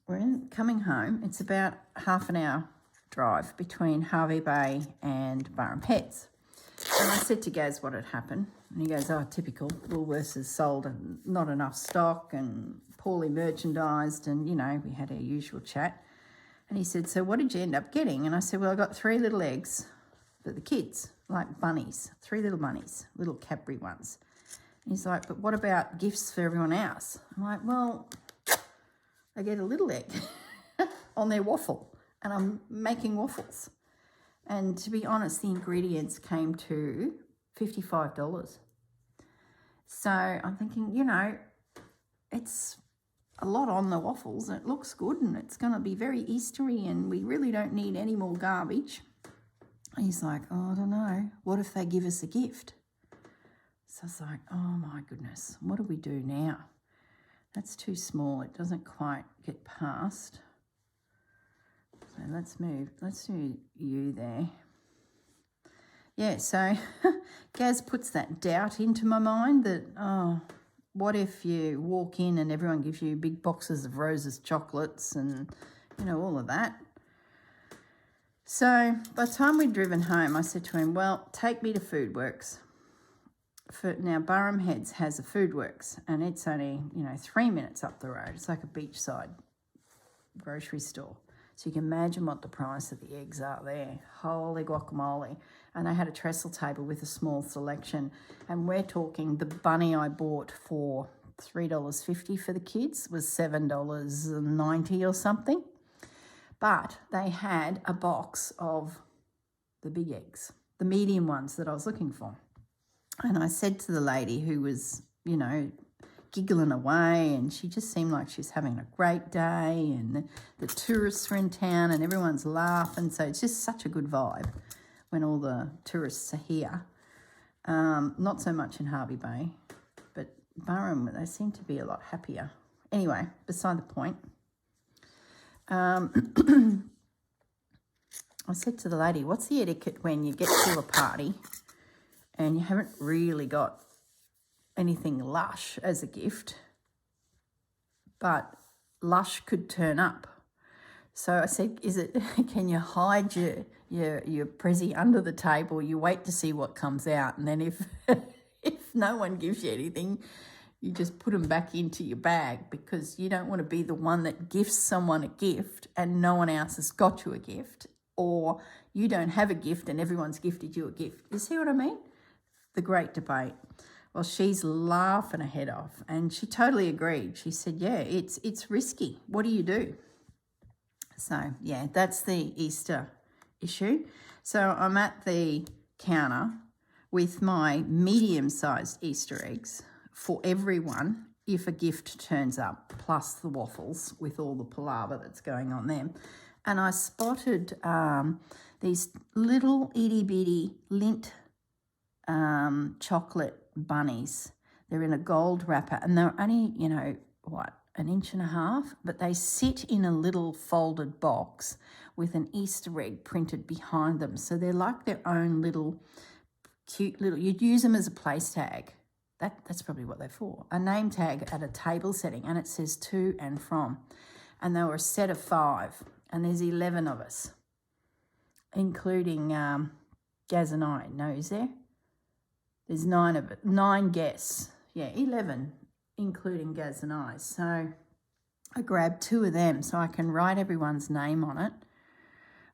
we're coming home. It's about half an hour drive between Harvey Bay and Burrum Heads. And I said to Gaz what had happened. And he goes, oh, typical. Woolworths has sold and not enough stock and poorly merchandised. And, you know, we had our usual chat. And he said, so what did you end up getting? And I said, well, I got 3 little eggs for the kids, like bunnies, 3 little bunnies, little Cadbury ones. And he's like, but what about gifts for everyone else? I'm like, well, they get a little egg on their waffle, and I'm making waffles. And to be honest, the ingredients came to $55. So I'm thinking, you know, it's a lot on the waffles, and it looks good, and it's going to be very Eastery, and we really don't need any more garbage. And he's like, oh, I don't know. What if they give us a gift? So I was like, oh my goodness, what do we do now? That's too small. It doesn't quite get past. So let's move. Let's do you there. Yeah, so Gaz puts that doubt into my mind that, oh, what if you walk in and everyone gives you big boxes of Rose's chocolates and, you know, all of that. So by the time we'd driven home, I said to him, well, take me to Foodworks. Now, Burrum Heads has a Foodworks, and it's only, 3 minutes up the road. It's like a beachside grocery store. So you can imagine what the price of the eggs are there. Holy guacamole. And they had a trestle table with a small selection. And we're talking, the bunny I bought for $3.50 for the kids was $7.90 or something. But they had a box of the big eggs, the medium ones that I was looking for. And I said to the lady who was, giggling away, and she just seemed like she's having a great day, and the tourists were in town and everyone's laughing. So it's just such a good vibe when all the tourists are here. Not so much in Harvey Bay, but Burrum, they seem to be a lot happier. Anyway, beside the point. I said to the lady, what's the etiquette when you get to a party and you haven't really got anything lush as a gift, but lush could turn up? So I said, can you hide your prezzy under the table? You wait to see what comes out, and then if no one gives you anything, you just put them back into your bag, because you don't want to be the one that gifts someone a gift and no one else has got you a gift, or you don't have a gift and everyone's gifted you a gift. You see what I mean? The great debate. Well, she's laughing her head off, and she totally agreed. She said, yeah, it's risky. What do you do? So, yeah, that's the Easter issue. So I'm at the counter with my medium-sized Easter eggs for everyone if a gift turns up, plus the waffles with all the palaver that's going on there. And I spotted these little itty-bitty Lindt chocolate bunnies. They're in a gold wrapper, and they're only, you know, what, 1.5 inches, but they sit in a little folded box with an Easter egg printed behind them. So they're like their own little cute little, you'd use them as a place tag. That's probably what they're for. A name tag at a table setting, and it says to and from. And they were a set of 5, and there's 11 of us, including Gaz and I. No, is there? There's 9 guests. Yeah, 11, including Gaz and I. So I grabbed 2 of them so I can write everyone's name on it.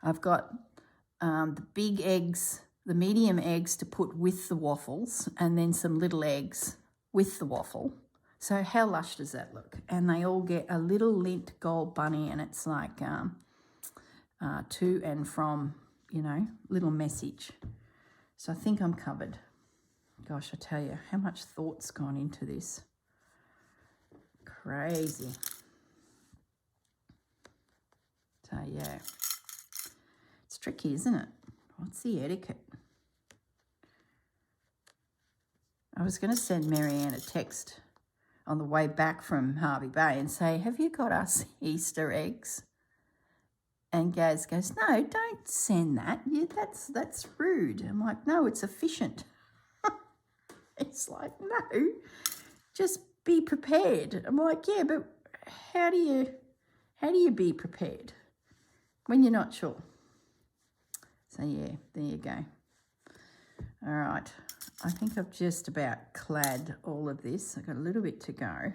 I've got the big eggs, the medium eggs to put with the waffles, and then some little eggs with the waffle. So how lush does that look? And they all get a little Lindt gold bunny, and it's like to and from, you know, little message. So I think I'm covered. Gosh, I tell you, how much thought's gone into this. Crazy. So yeah, it's tricky, isn't it? What's the etiquette? I was going to send Marianne a text on the way back from Harvey Bay and say, have you got us Easter eggs? And Gaz goes, no, don't send that. That's rude. I'm like, no, it's efficient. It's like, no, just be prepared. I'm like, yeah, but how do you be prepared when you're not sure? So yeah, there you go. All right, I think I've just about clad all of this. I've got a little bit to go.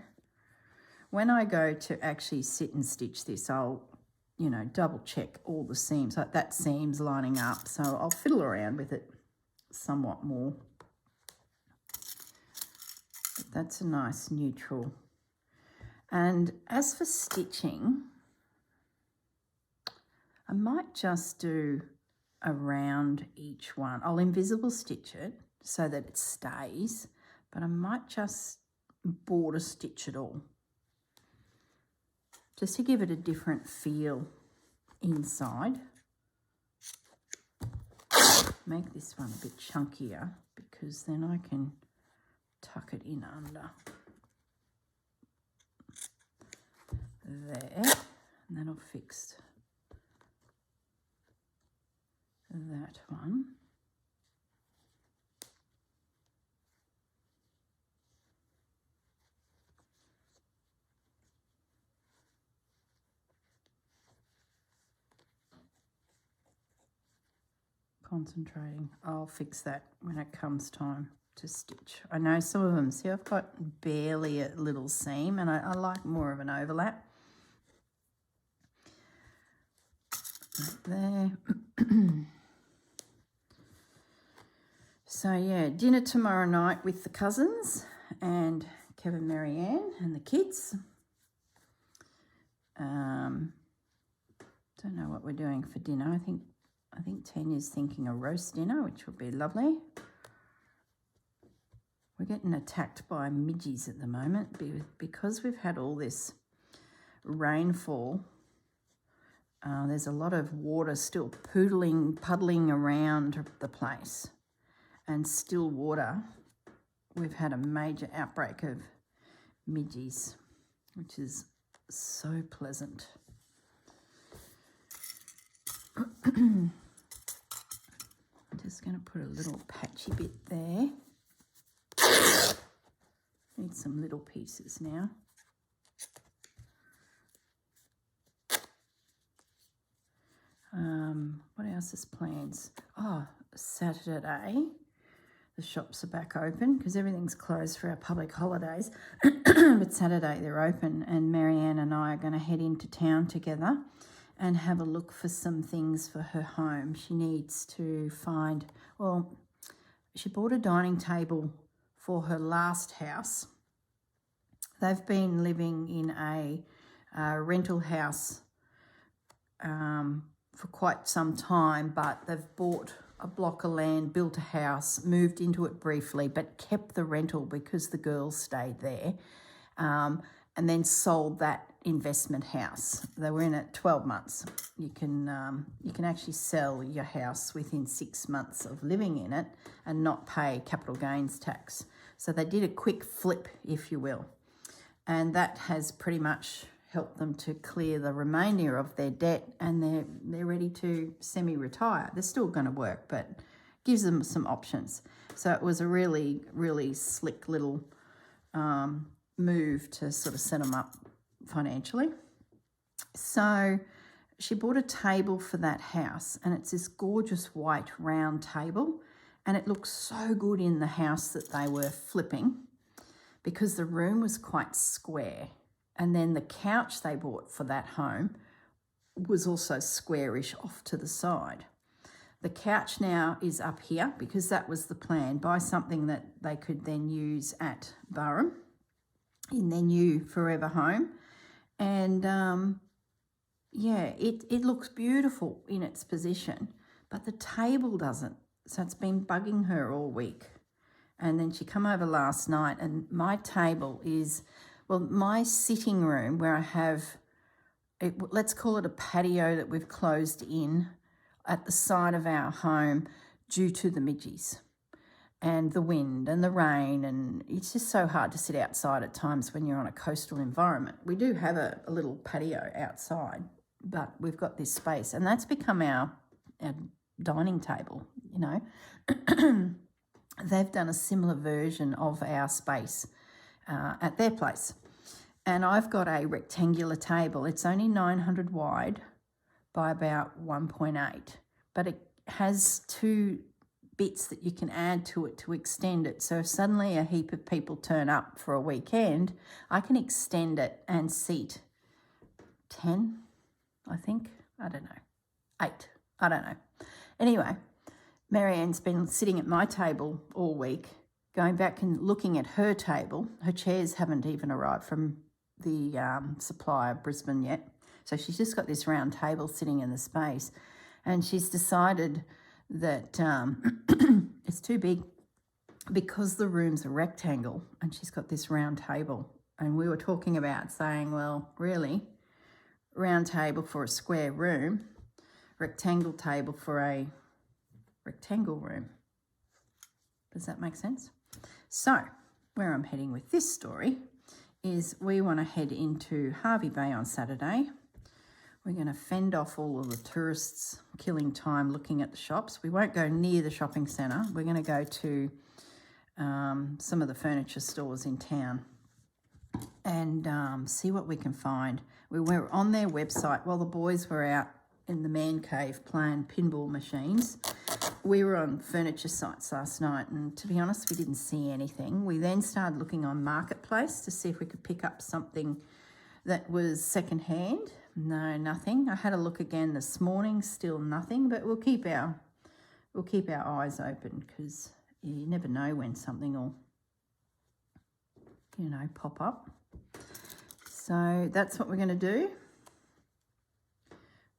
When I go to actually sit and stitch this, I'll, you know, double check all the seams, like that seam's lining up. So I'll fiddle around with it somewhat more. But that's a nice neutral. And as for stitching, I might just do around each one. I'll invisible stitch it so that it stays, but I might just border stitch it all, just to give it a different feel inside. Make this one a bit chunkier because then I can tuck it in under there, and that'll fix that one. Concentrating. I'll fix that when it comes time to stitch. I know some of them, see, I've got barely a little seam, and I like more of an overlap. Right there. So yeah, dinner tomorrow night with the cousins and Kevin, Marianne and the kids. Don't know what we're doing for dinner. I think Tanya's thinking a roast dinner, which would be lovely. We're getting attacked by midges at the moment because we've had all this rainfall. There's a lot of water still puddling around the place, and still water. We've had a major outbreak of midges, which is so pleasant. I'm just going to put a little patchy bit there. Need some little pieces now. What else is plans? Oh, Saturday. The shops are back open because everything's closed for our public holidays. But Saturday they're open, and Marianne and I are going to head into town together and have a look for some things for her home. She needs to find, well, she bought a dining table for her last house. They've been living in a rental house for quite some time, but they've bought a block of land, built a house, moved into it briefly, but kept the rental because the girls stayed there, and then sold that investment house. They were in it 12 months. You can actually sell your house within 6 months of living in it and not pay capital gains tax. So they did a quick flip, if you will, and that has pretty much helped them to clear the remainder of their debt, and they're ready to semi-retire. They're still going to work, but gives them some options. So it was a really, really slick little move to sort of set them up financially. So she bought a table for that house, and it's this gorgeous white round table, and it looks so good in the house that they were flipping because the room was quite square, and then the couch they bought for that home was also squarish off to the side. The couch now is up here because that was the plan, buy something that they could then use at Burrum in their new forever home. And yeah, it looks beautiful in its position, but the table doesn't. So it's been bugging her all week. And then she come over last night, and my table is, well, my sitting room where I have, let's call it a patio that we've closed in at the side of our home due to the midges and the wind and the rain, and it's just so hard to sit outside at times when you're on a coastal environment. We do have a little patio outside, but we've got this space, and that's become our dining table, you know. They've done a similar version of our space at their place, and I've got a rectangular table. It's only 900 wide by about 1.8, but it has two bits that you can add to it to extend it. So if suddenly a heap of people turn up for a weekend, I can extend it and seat 10, I think. I don't know. 8. I don't know. Anyway, Marianne's been sitting at my table all week, going back and looking at her table. Her chairs haven't even arrived from the supplier, Brisbane, yet. So she's just got this round table sitting in the space, and she's decided that it's too big because the room's a rectangle, and she's got this round table. And we were talking about saying, well, really, round table for a square room, rectangle table for a rectangle room. Does that make sense? So where I'm heading with this story is we want to head into Harvey Bay on Saturday. We're going to fend off all of the tourists killing time looking at the shops. We won't go near the shopping centre. We're going to go to some of the furniture stores in town and see what we can find. We were on their website while the boys were out in the man cave playing pinball machines. We were on furniture sites last night, and to be honest, we didn't see anything. We then started looking on Marketplace to see if we could pick up something that was secondhand. No, nothing. I had a look again this morning, still nothing, but we'll keep our eyes open because you never know when something will, you know, pop up. So that's what we're going to do.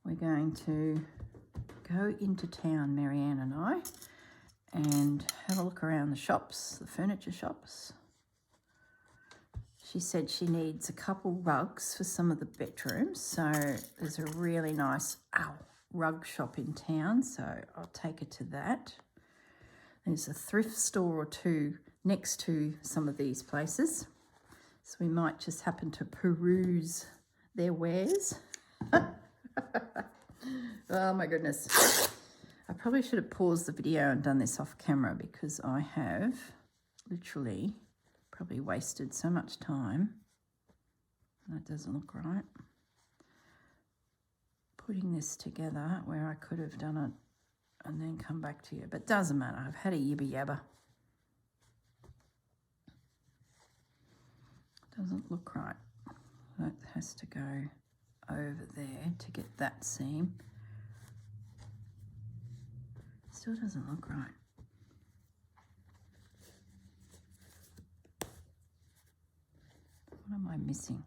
We're going to go into town, Marianne and I, and have a look around the shops, the furniture shops. She said she needs a couple rugs for some of the bedrooms. So there's a really nice rug shop in town, so I'll take her to that. There's a thrift store or two next to some of these places, so we might just happen to peruse their wares. Oh my goodness. I probably should have paused the video and done this off camera because I have literally probably wasted so much time. That doesn't look right. Putting this together where I could have done it and then come back to you, but doesn't matter. I've had a yibba yabba. Doesn't look right. That has to go over there to get that seam. Still doesn't look right. What am I missing?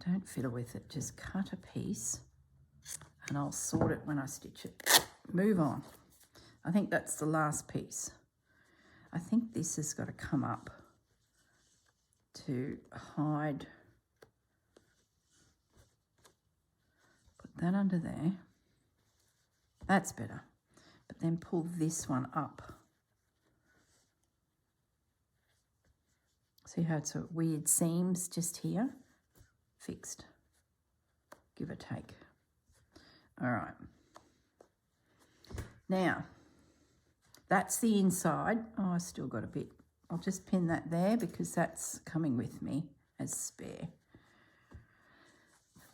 Don't fiddle with it, just cut a piece and I'll sort it when I stitch it. Move on. I think that's the last piece. I think this has got to come up to hide. Put that under there. That's better. But then pull this one up. See how it's a weird seams just here? Fixed. Give or take. All right. Now, that's the inside. Oh, I still got a bit. I'll just pin that there because that's coming with me as spare.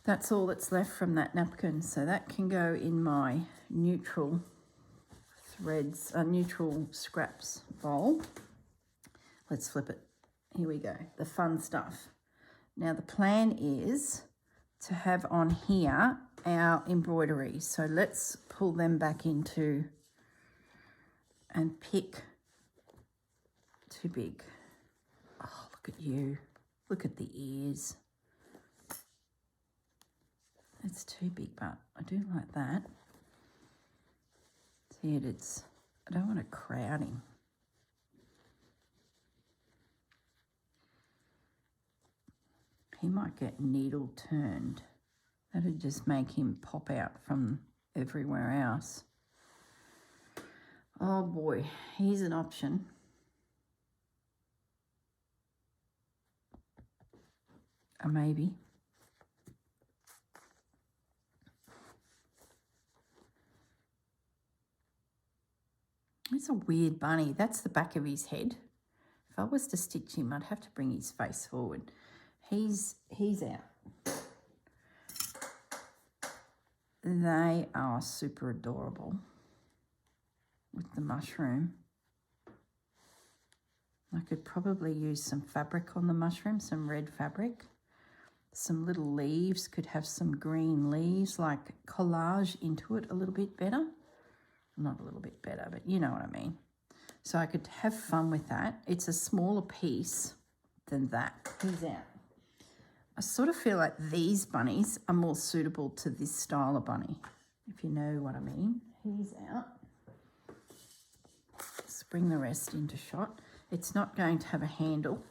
That's all that's left from that napkin. So that can go in my neutral threads, neutral scraps bowl. Let's flip it. Here we go, the fun stuff. Now the plan is to have on here our embroideries. So let's pull them back into and pick. Too big. Oh, look at you. Look at the ears. It's too big, but I do like that. See it, I don't want to crowd him. He might get needle turned. That'd just make him pop out from everywhere else. Oh boy, here's an option. A maybe. It's a weird bunny. That's the back of his head. If I was to stitch him, I'd have to bring his face forward. He's out. They are super adorable with the mushroom. I could probably use some fabric on the mushroom, some red fabric. Some little leaves, could have some green leaves, like collage into it a little bit better. Not a little bit better, but you know what I mean. So I could have fun with that. It's a smaller piece than that. He's out. I sort of feel like these bunnies are more suitable to this style of bunny, if you know what I mean. He's out. Let's bring the rest into shot. It's not going to have a handle,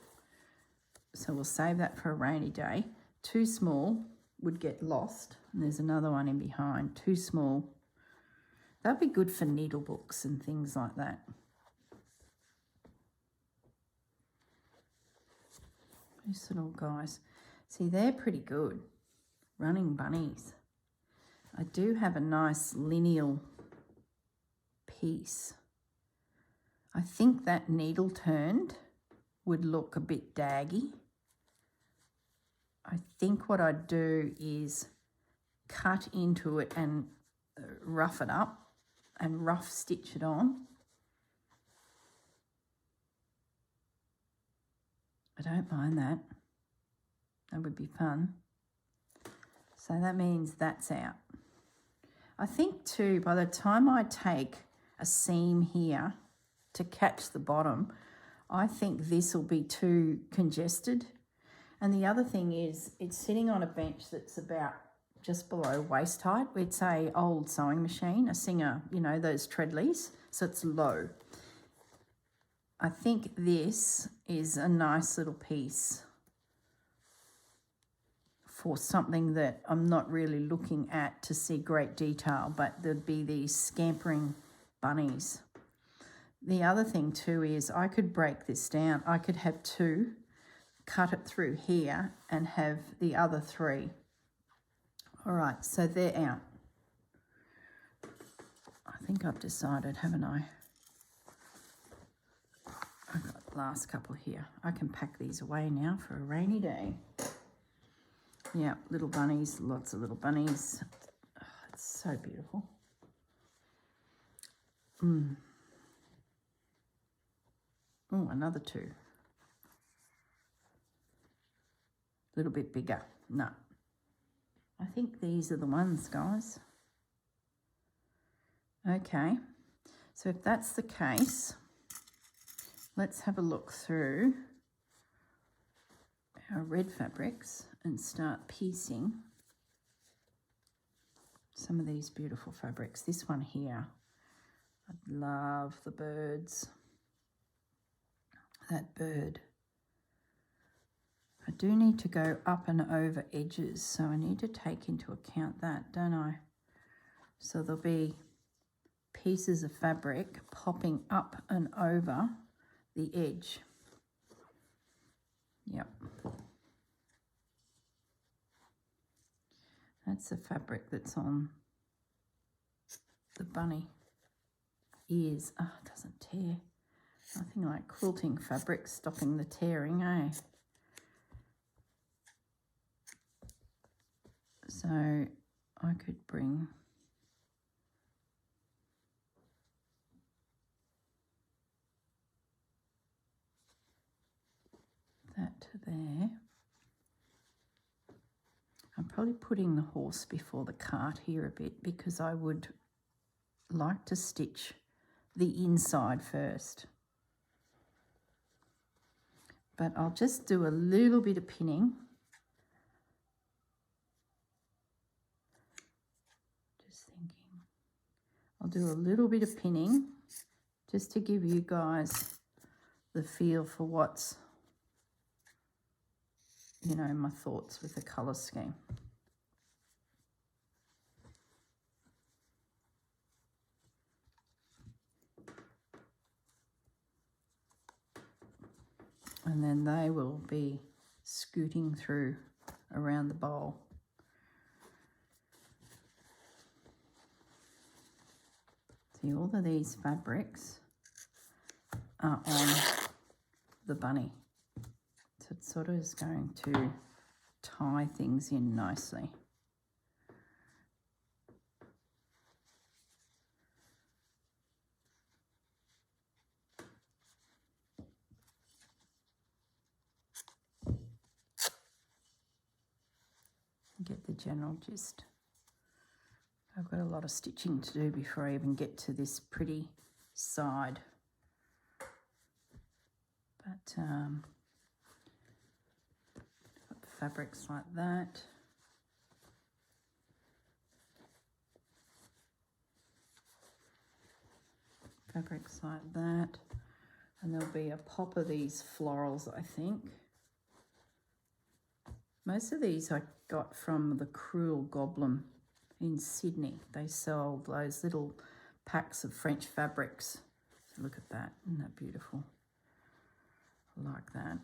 so we'll save that for a rainy day. Too small would get lost. And there's another one in behind. Too small. That'd be good for needle books and things like that. These little guys. See, they're pretty good. Running bunnies. I do have a nice lineal piece. I think that needle turned would look a bit daggy. I think what I'd do is cut into it and rough it up and rough stitch it on. I don't mind that. That would be fun. So that means that's out. I think too, by the time I take a seam here to catch the bottom, I think this will be too congested. And the other thing is, it's sitting on a bench that's about just below waist height. It's a old sewing machine, a Singer, you know, those treadlies, so it's low. I think this is a nice little piece for something that I'm not really looking at to see great detail, but there'd be these scampering bunnies. The other thing too is I could break this down. I could have two, cut it through here and have the other three. All right, so they're out. I think I've decided, haven't I? I've got the last couple here. I can pack these away now for a rainy day. Yeah, little bunnies, lots of little bunnies. Oh, it's so beautiful. Oh, another two. A little bit bigger. No. I think these are the ones, guys. Okay. So if that's the case, let's have a look through our red fabrics and start piecing some of these beautiful fabrics. This one here, I love the birds. That bird. I do need to go up and over edges, so I need to take into account that, don't I? So there'll be pieces of fabric popping up and over the edge. Yep. That's the fabric that's on the bunny ears. Oh, it doesn't tear. Nothing like quilting fabric stopping the tearing, eh? So I could bring that to there. I'm probably putting the horse before the cart here a bit because I would like to stitch the inside first. But I'll just do a little bit of pinning. Just thinking. I'll do a little bit of pinning just to give you guys the feel for what's, you know, my thoughts with the colour scheme. And then they will be scooting through around the bowl. See, all of these fabrics are on the bunny. So it sort of is going to tie things in nicely. Get the general gist. I've got a lot of stitching to do before I even get to this pretty side. But fabrics like that. Fabrics like that. And there'll be a pop of these florals, I think. Most of these I got from the Cruel Goblin in Sydney. They sold those little packs of French fabrics. So look at that. Isn't that beautiful? I like that.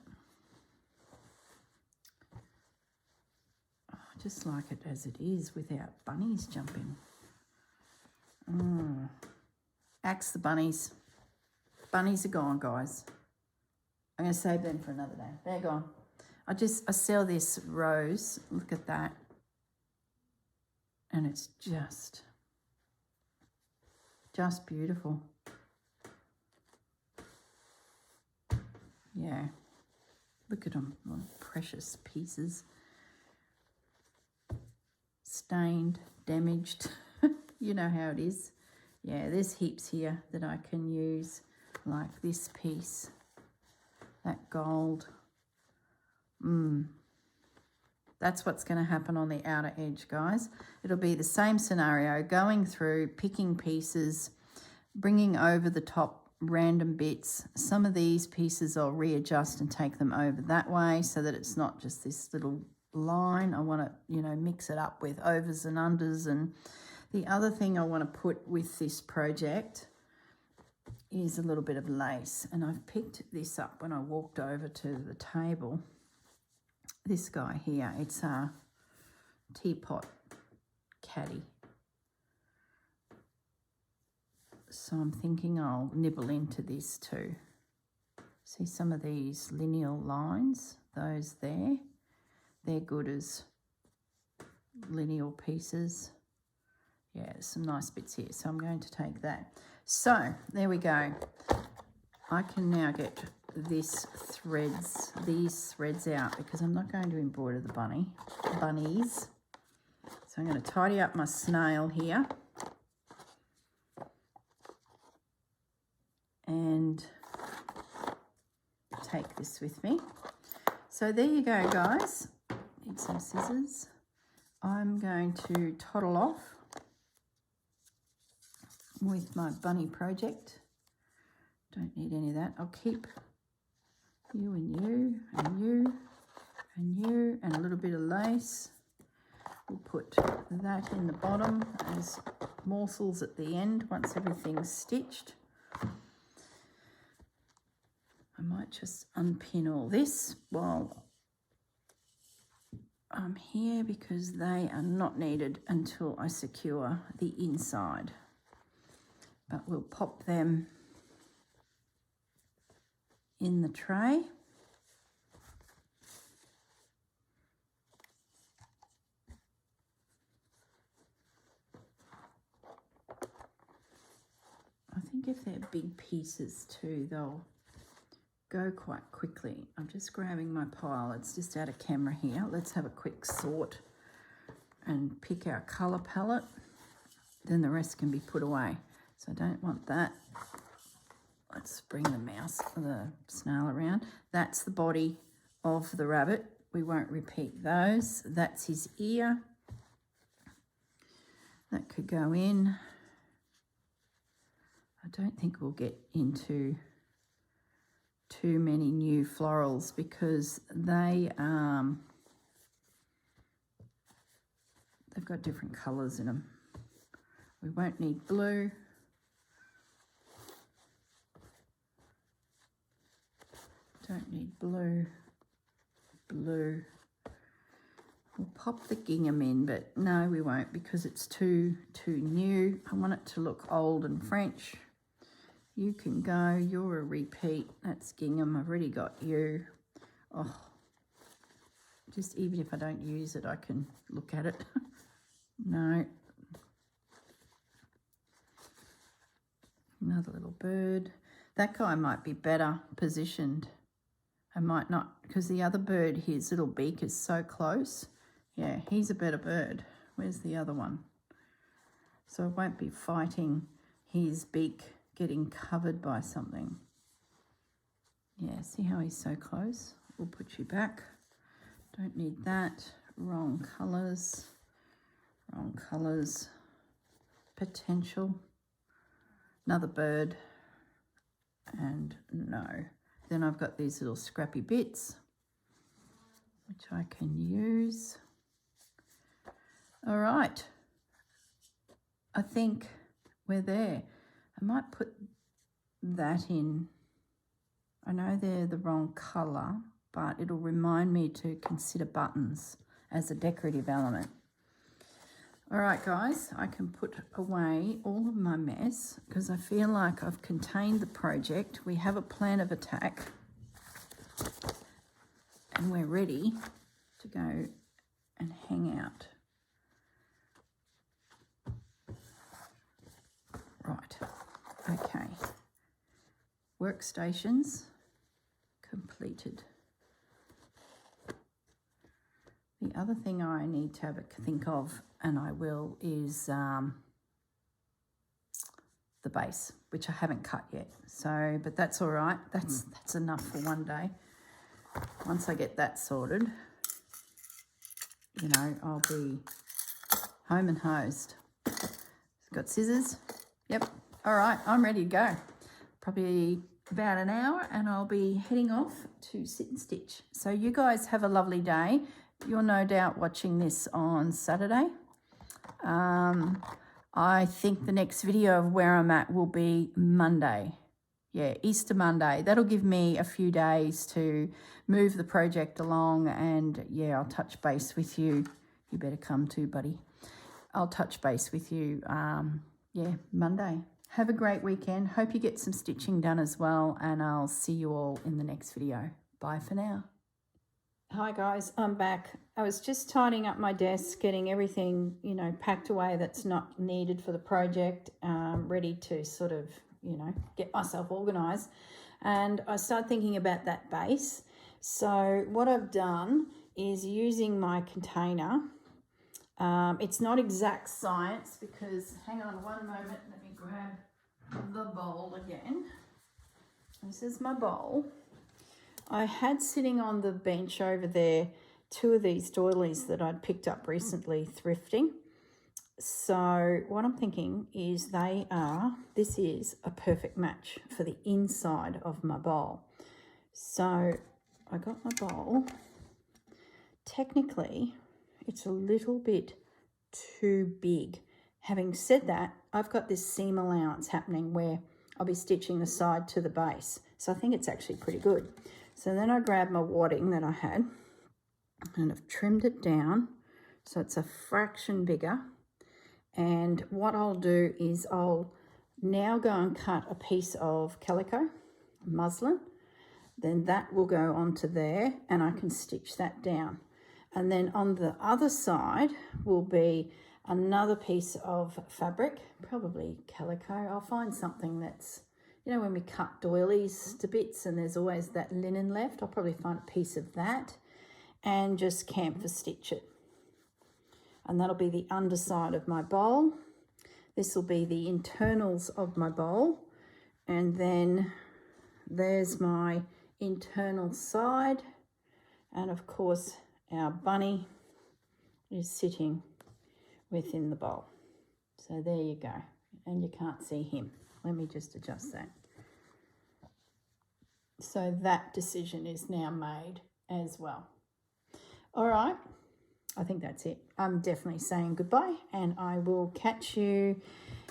Oh, I just like it as it is without bunnies jumping. Axe the bunnies. Bunnies are gone, guys. I'm going to save them for another day. They're gone. I sell this rose. Look at that. And it's just beautiful. Yeah. Look at them. Precious pieces. Stained, damaged. You know how it is. Yeah, there's heaps here that I can use, like this piece, that gold. That's what's going to happen on the outer edge, guys. It'll be the same scenario, going through, picking pieces, bringing over the top random bits. Some of these pieces I'll readjust and take them over that way so that it's not just this little line. I want to, you know, mix it up with overs and unders. And the other thing I want to put with this project is a little bit of lace. And I've picked this up when I walked over to the table. This guy here, it's a teapot caddy. So I'm thinking I'll nibble into this too. See some of these lineal lines, those there, they're good as lineal pieces. Yeah, there's some nice bits here, so I'm going to take that. So there we go. I can now get these threads out because I'm not going to embroider the bunnies. So I'm going to tidy up my snail here. And take this with me. So there you go, guys. Need some scissors. I'm going to toddle off with my bunny project. Don't need any of that. I'll keep you and you and you and you and a little bit of lace. We'll put that in the bottom as morsels at the end once everything's stitched. I might just unpin all this while I'm here because they are not needed until I secure the inside. But we'll pop them in the tray. I think if they're big pieces too, they'll go quite quickly. I'm just grabbing my pile. It's just out of camera here. Let's have a quick sort and pick our colour palette. Then the rest can be put away. So I don't want that. Let's bring the snail around. That's the body of the rabbit. We won't repeat those. That's his ear. That could go in. I don't think we'll get into too many new florals because they've got different colours in them. We won't need blue. Don't need blue. Blue. We'll pop the gingham in, but no, we won't because it's too new. I want it to look old and French. You can go. You're a repeat. That's gingham. I've already got you. Oh, just even if I don't use it, I can look at it. No. Another little bird. That guy might be better positioned. I might not, because the other bird, his little beak is so close. Yeah, he's a better bird. Where's the other one? So I won't be fighting his beak getting covered by something. Yeah, see how he's so close? We'll put you back. Don't need that. Wrong colours. Wrong colours. Potential. Another bird. And no. Then I've got these little scrappy bits, which I can use. All right. I think we're there. I might put that in. I know they're the wrong colour, but it'll remind me to consider buttons as a decorative element. All right, guys, I can put away all of my mess because I feel like I've contained the project. We have a plan of attack and we're ready to go and hang out. Right, okay. Workstations completed. The other thing I need to have a think of, and I will, is the base, which I haven't cut yet. So, but that's all right. That's enough for one day. Once I get that sorted, you know, I'll be home and hosed. Got scissors. Yep. All right, I'm ready to go. Probably about an hour and I'll be heading off to sit and stitch. So you guys have a lovely day. You're no doubt watching this on Saturday. I think the next video of where I'm at will be Monday. Yeah, Easter Monday. That'll give me a few days to move the project along, and yeah, I'll touch base with you. You better come too, buddy. I'll touch base with you, yeah, Monday. Have a great weekend. Hope you get some stitching done as well, and I'll see you all in the next video. Bye for now. Hi guys, I'm back. I was just tidying up my desk, getting everything, you know, packed away that's not needed for the project, ready to sort of, you know, get myself organised. And I started thinking about that base. So what I've done is using my container. It's not exact science because, hang on one moment, let me grab the bowl again. This is my bowl. I had sitting on the bench over there 2 of these doilies that I'd picked up recently thrifting. So what I'm thinking is this is a perfect match for the inside of my bowl. So I got my bowl. Technically, it's a little bit too big. Having said that, I've got this seam allowance happening where I'll be stitching the side to the base. So I think it's actually pretty good. So then I grabbed my wadding that I had and I've trimmed it down so it's a fraction bigger. And what I'll do is I'll now go and cut a piece of calico, muslin. Then that will go onto there and I can stitch that down. And then on the other side will be another piece of fabric, probably calico. I'll find something that's, you know, when we cut doilies to bits and there's always that linen left, I'll probably find a piece of that and just camphor stitch it. And that'll be the underside of my bowl. This will be the internals of my bowl. And then there's my internal side. And of course, our bunny is sitting within the bowl. So there you go. And you can't see him. Let me just adjust that. So that decision is now made as well. All right. I think that's it. I'm definitely saying goodbye and I will catch you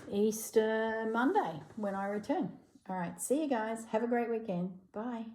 Easter Monday when I return. All right. See you guys. Have a great weekend. Bye.